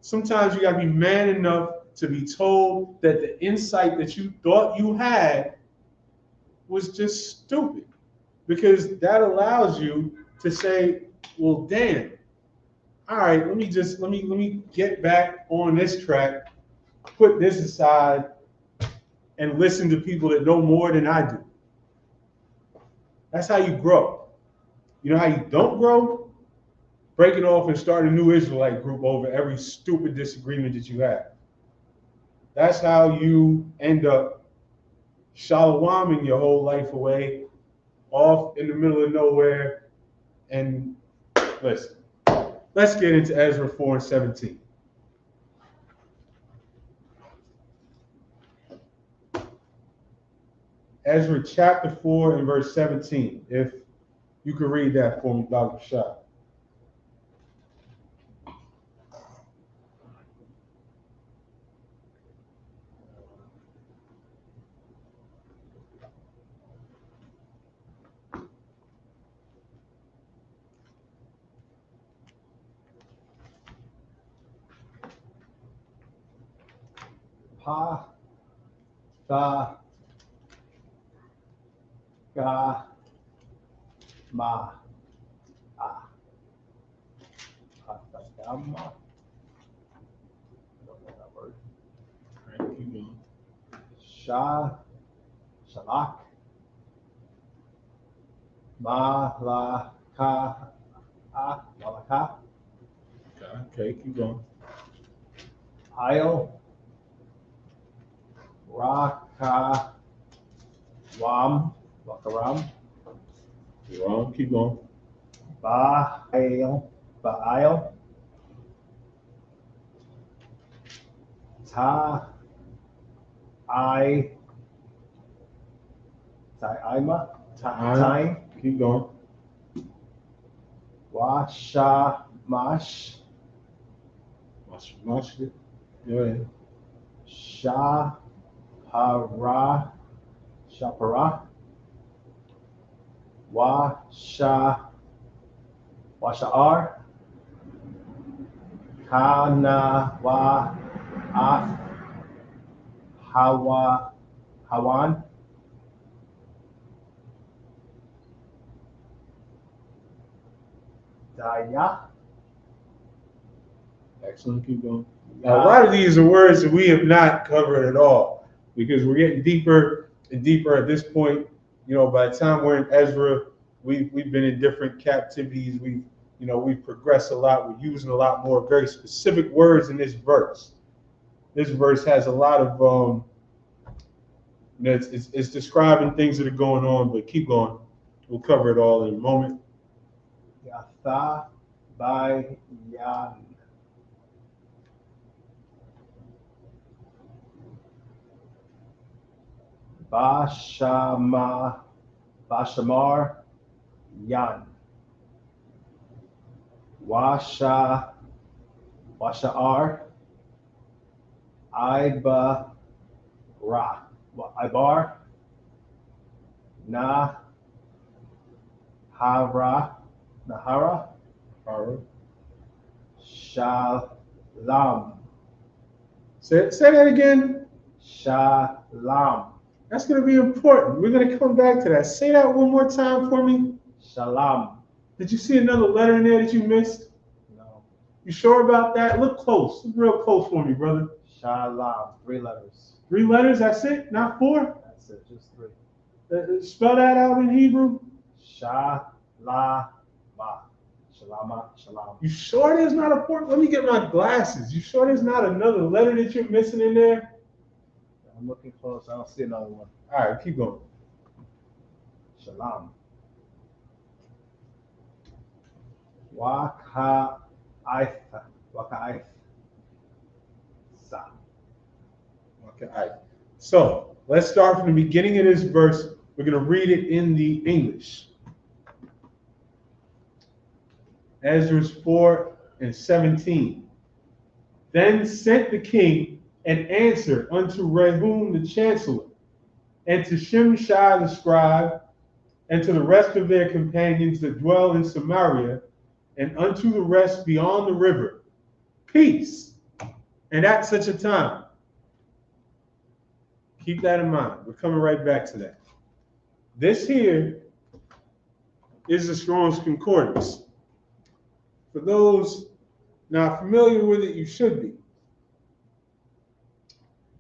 G: Sometimes you got to be man enough to be told that the insight that you thought you had was just stupid. Because that allows you to say, well, damn, all right, let me get back on this track, put this aside, and listen to people that know more than I do. That's how you grow. You know how you don't grow? Breaking off and start a new Israelite group over every stupid disagreement that you have. That's how you end up shalawaming your whole life away, off in the middle of nowhere. And listen, let's get into Ezra 4:17. Ezra chapter 4 and verse 17. If you could read that for me, Dr. Shah.
I: Pa, Tha, Ga, Ma, Ah. Patagama. I don't know that word.
G: All right, keep going.
I: Shalak, Malaka, Malaka,
G: Okay, keep going.
I: Ayo, Raka, Wakaram,
G: You're wrong, keep going.
I: Baal, Ta, Time,
G: Keep going.
I: Washamash,
G: Mush. Go ahead.
I: Shapara, Washa'ar, Kana, Af, Hawan, Daya.
G: Excellent, keep going. Now, a lot of these are words that we have not covered at all because we're getting deeper and deeper at this point. You know, by the time we're in Ezra, we've been in different captivities. We've progressed a lot. We're using a lot more very specific words in this verse. This verse has a lot of it's describing things that are going on, but keep going. We'll cover it all in a moment.
I: Yatha Bayan. Bashamar Yan. Washa'ar Ibar Nahara Shalom.
G: Say that again.
I: Shalom.
G: That's going to be important. We're going to come back to that. Say that one more time for me.
I: Shalom.
G: Did you see another letter in there that you missed?
I: No.
G: You sure about that? Look close. Look real close for me, brother.
I: Shalom. 3 letters.
G: 3 letters? That's it? Not 4?
I: That's it. Just 3.
G: Spell that out in Hebrew.
I: Shalama. Shalama. Shalom.
G: You sure there's not a 4? Let me get my glasses. You sure there's not another letter that you're missing in there?
I: I'm looking close. I don't see another one.
G: All right, keep going.
H: Shalom. Waka'aith. Waka'aith. Sa.
G: Okay. So let's start from the beginning of this verse. We're going to read it in the English. Ezra 4:17. Then sent the king an answer unto Rehum the chancellor, and to Shimshai the scribe, and to the rest of their companions that dwell in Samaria, and unto the rest beyond the river, peace, and at such a time. Keep that in mind. We're coming right back to that. This here is the Strong's Concordance. For those not familiar with it, you should be.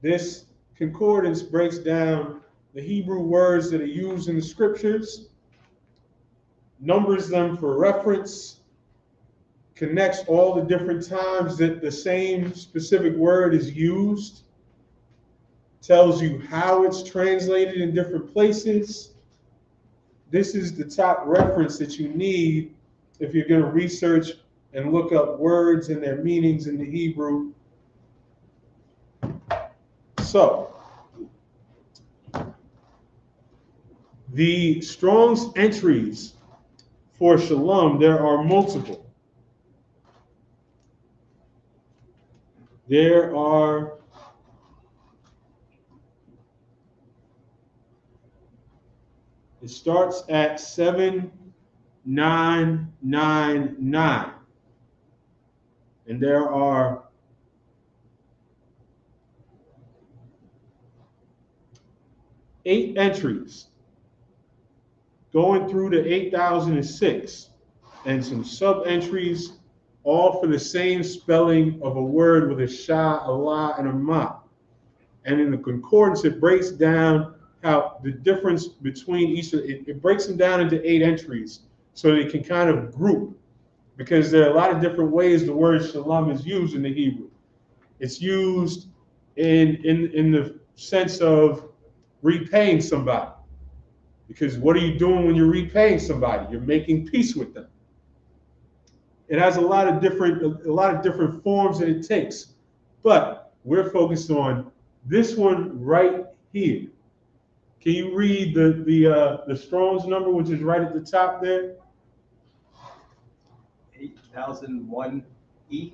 G: This concordance breaks down the Hebrew words that are used in the scriptures, numbers them for reference, connects all the different times that the same specific word is used, tells you how it's translated in different places. This is the top reference that you need if you're going to research and look up words and their meanings in the Hebrew. So, the Strong's entries for shalom, there are multiple. There are it starts at 7999. And there are 8 entries going through to 8006 and some sub-entries, all for the same spelling of a word with a sha, a la, and a ma. And in the concordance, it breaks down how the difference between each, it breaks them down into 8 entries so they can kind of group, because there are a lot of different ways the word shalom is used in the Hebrew. It's used in the sense of repaying somebody. Because what are you doing when you're repaying somebody? You're making peace with them. It has a lot of different forms that it takes. But we're focused on this one right here. Can you read the Strong's number, which is right at the top there?
I: 8001 E.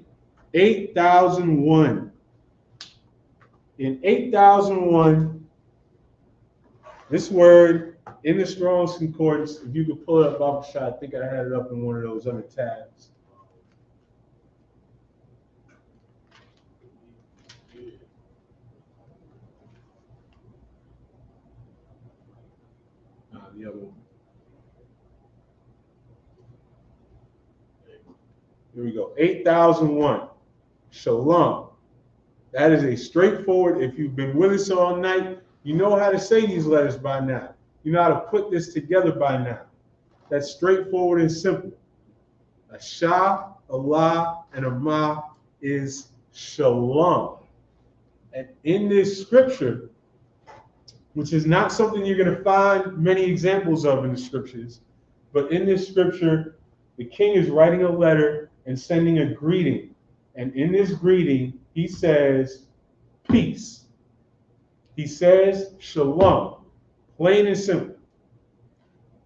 G: 8001. In 8001, this word in the Strong's Concordance, if you could pull it up, Baba Shah, I think I had it up in one of those other tabs. The other one. Here we go. 8001. Shalom. That is a straightforward, if you've been with us all night, you know how to say these letters by now. You know how to put this together by now. That's straightforward and simple. A Shah, a La, and a Ma is Shalom. And in this scripture, which is not something you're going to find many examples of in the scriptures, but in this scripture, the king is writing a letter and sending a greeting. And in this greeting, he says, peace. He says, shalom, plain and simple.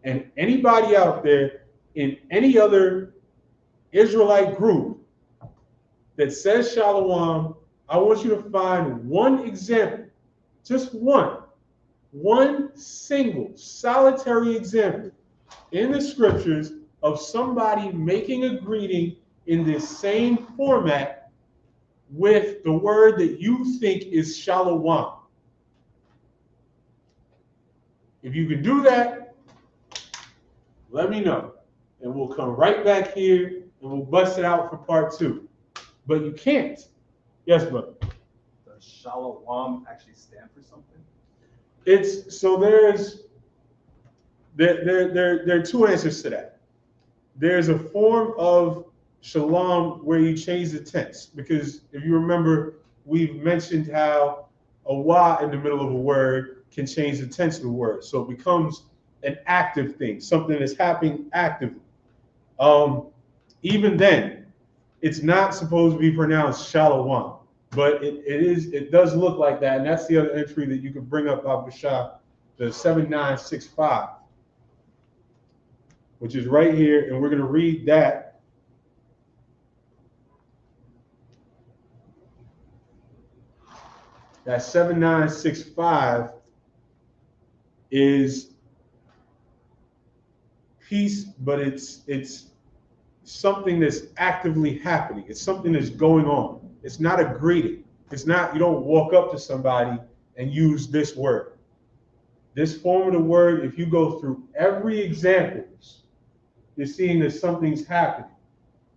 G: And anybody out there in any other Israelite group that says shalom, I want you to find one example, just one single solitary example in the scriptures of somebody making a greeting in this same format with the word that you think is shalom. If you can do that, let me know. And we'll come right back here and we'll bust it out for part 2. But you can't. Yes, brother.
I: Does shalom actually stand for something?
G: It's so there are 2 answers to that. There's a form of shalom where you change the tense, because if you remember, we've mentioned how a wa in the middle of a word can change the tense of the word. So it becomes an active thing, something that's happening actively. Even then, it's not supposed to be pronounced Shalawhat, but it does look like that, and that's the other entry that you can bring up Abu Shah, the 7965, which is right here, and we're going to read that. That 7965 is peace, but it's something that's actively happening. It's something that's going on. It's not a greeting. It's not, you don't walk up to somebody and use this word. This form of the word, if you go through every examples, you're seeing that something's happening.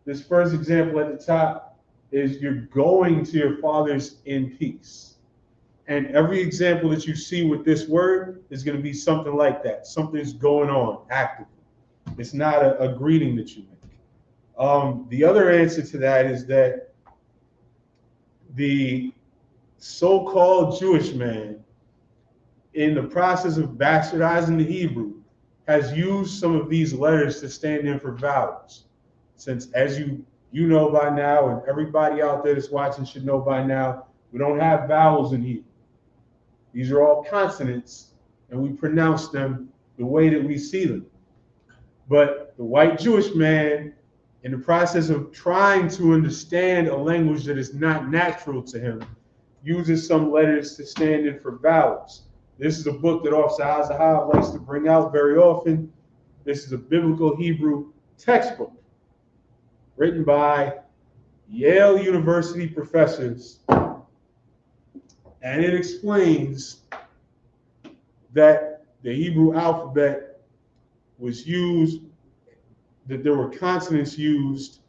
G: This first example at the top is you're going to your fathers in peace. And every example that you see with this word is going to be something like that. Something's going on actively. It's not a greeting that you make. The other answer to that is that the so-called Jewish man, in the process of bastardizing the Hebrew, has used some of these letters to stand in for vowels. Since, as you know by now, and everybody out there that's watching should know by now, we don't have vowels in Hebrew. These are all consonants, and we pronounce them the way that we see them. But the white Jewish man, in the process of trying to understand a language that is not natural to him, uses some letters to stand in for vowels. This is a book that Officer Azahar likes to bring out very often. This is a biblical Hebrew textbook written by Yale University professors. And it explains that the Hebrew alphabet was used, that there were consonants used,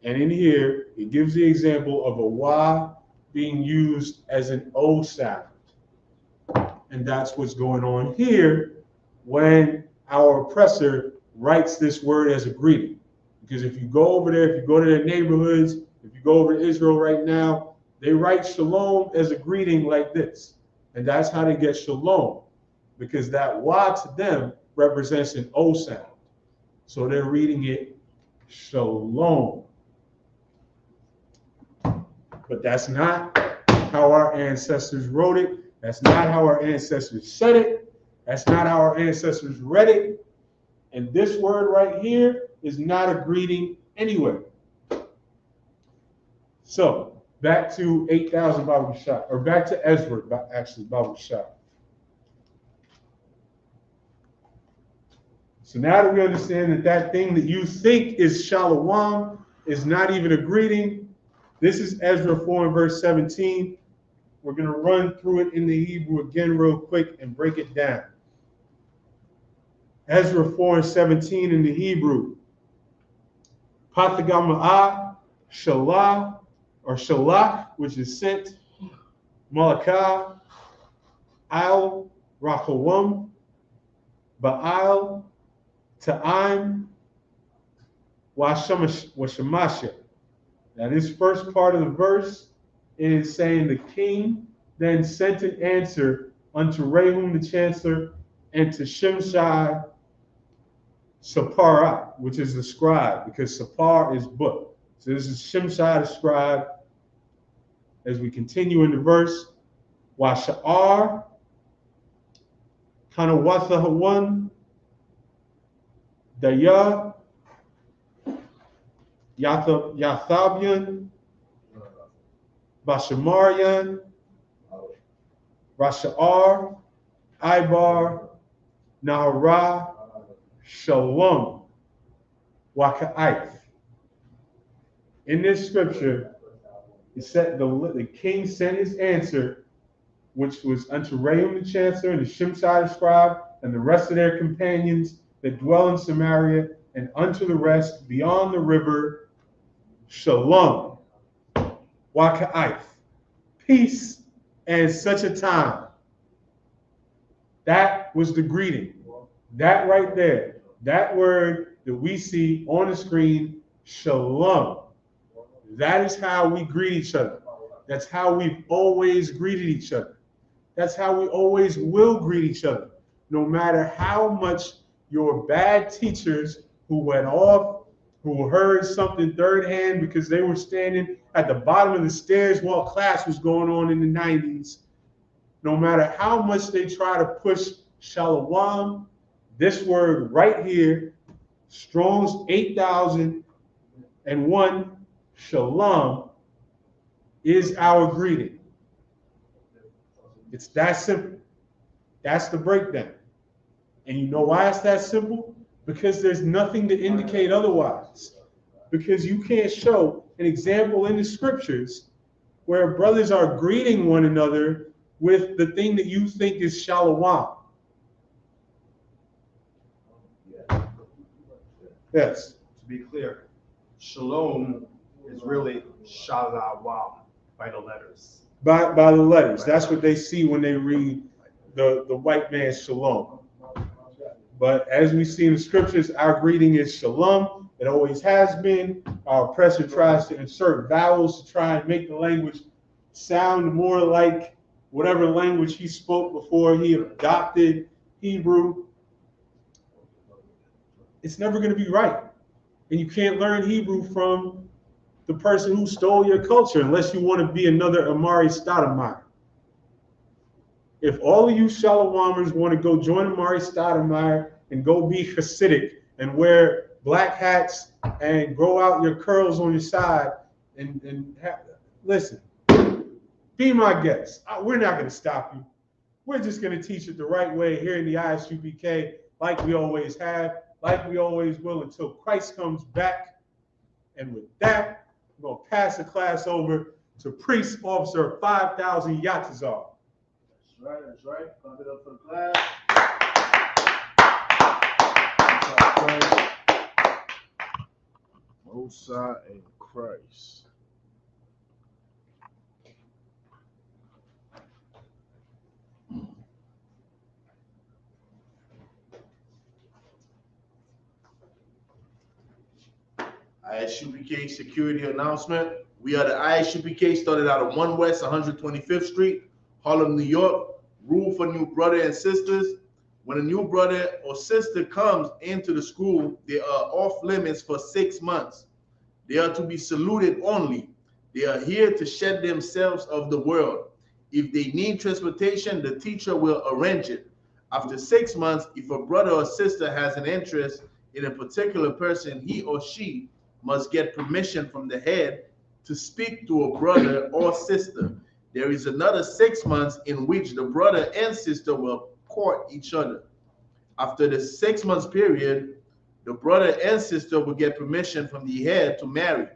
G: and in here it gives the example of a Y being used as an O sound. And that's what's going on here when our oppressor writes this word as a greeting. Because if you go over there, if you go to their neighborhoods, if you go over to Israel right now, they write shalom as a greeting like this. And that's how they get shalom, because that Y to them represents an O sound. So they're reading it shalom. But that's not how our ancestors wrote it. That's not how our ancestors said it. That's not how our ancestors read it. And this word right here is not a greeting anywhere. So back to 8,000 Babu Shah, or back to Ezra, actually Babu Shah. So now that we understand that that thing that you think is Shalawam is not even a greeting, this is Ezra 4 and verse 17. We're going to run through it in the Hebrew again real quick and break it down. Ezra 4 and 17 in the Hebrew. Pathagama'ah, Shalah, or Shalach, which is sent. Malakah, Al, Rachawam, Baal, Ta'im, Washamasha. Now this first part of the verse is saying the king then sent an answer unto Rehum the chancellor and to Shimshai Sapara, which is the scribe, because Sapar is book. So this is Shimshai the scribe. As we continue in the verse, Washa'ar, Kanawathahawan, Daya, Yathabian, Bashamarian, Rasha'ar, Ibar, Nahara, Shalom, Waka'if. In this scripture, it said the king sent his answer, which was unto Rehum the chancellor and the Shimshai the scribe and the rest of their companions that dwell in Samaria, and unto the rest beyond the river, Shalom, Waka'if, peace and such a time. That was the greeting. That right there, that word that we see on the screen, Shalom. That is how we greet each other. That's how we've always greeted each other. That's how we always will greet each other. no matter how much your bad teachers who went off, who heard something third hand because they were standing at the bottom of the stairs while class was going on in the 90s, no matter how much they try to push Shalawam, this word right here, Strong's 8001, Shalom, is our greeting. It's that simple. That's the breakdown. And you know why it's that simple? Because there's nothing to indicate otherwise. Because you can't show an example in the scriptures where brothers are greeting one another with the thing that you think is shalom. Yes.
I: To be clear, shalom is really shalawam by the letters.
G: By the letters. That's what they see when they read the white man's shalom. But as we see in the scriptures, our greeting is shalom. It always has been. Our oppressor tries to insert vowels to try and make the language sound more like whatever language he spoke before he adopted Hebrew. It's never going to be right. And you can't learn Hebrew from the person who stole your culture unless you want to be another Amari Stoudemire. If all of you Shalawamers want to go join Amari Stoudemire and go be Hasidic and wear black hats and grow out your curls on your side listen, be my guest. We're not going to stop you. We're just going to teach it the right way here in the ISUPK, like we always have, like we always will until Christ comes back. And with that, I'm going to pass the class over to Priest Officer 5000 Yatazar.
J: That's right. Clap it up for the class. Mosai and Christ. ISUPK security announcement. We are the ISUPK, started out of 1 West 125th Street, Harlem, New York. Rule for new brother and sisters. When a new brother or sister comes into the school, they are off limits for 6 months. They are to be saluted only. They are here to shed themselves of the world. If they need transportation, the teacher will arrange it. After 6 months, if a brother or sister has an interest in a particular person, he or she must get permission from the head to speak to a brother or sister. There is another 6 months in which the brother and sister will court each other. After the 6 months period, the brother and sister will get permission from the head to marry.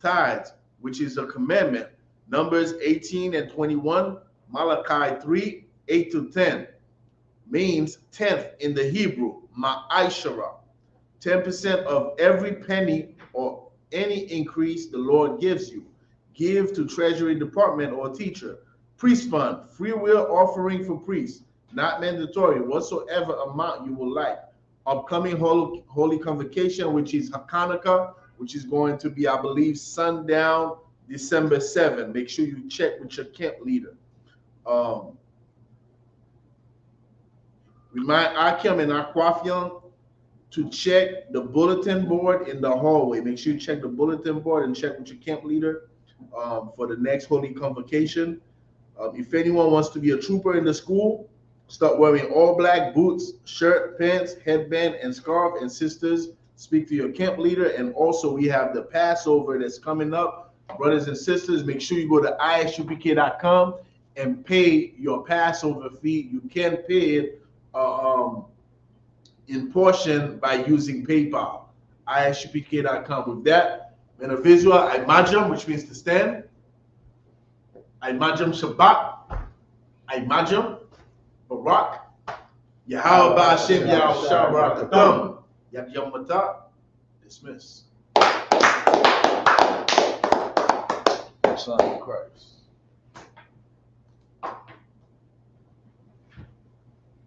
J: Tithes, which is a commandment. Numbers 18 and 21, Malachi 3, 8 to 10. Means 10th in the Hebrew, ma'ashara. 10% of every penny or any increase the Lord gives you. Give to Treasury Department or teacher. Priest fund, free will offering for priests, not mandatory, whatsoever amount you will like. Upcoming holy convocation, which is Hanukkah, which is going to be, I believe, sundown December 7. Make sure you check with your camp leader. Remind Akim and Akwafion to check the bulletin board in the hallway. Make sure you check the bulletin board and check with your camp leader for the next holy convocation. If anyone wants to be a trooper in the school, start wearing all black boots, shirt, pants, headband, and scarf. And sisters, speak to your camp leader. And also we have the Passover that's coming up. Brothers and sisters, make sure you go to isupk.com and pay your Passover fee. You can pay it in portion by using PayPal. isupk.com. With that, and a visual, Imajam, which means to stand. Imajam Shabbat. Imajam Barak. Yahweh Ba'ashem Yahweh Barakadam. Yad Yom Mata. Dismiss. Son of Christ.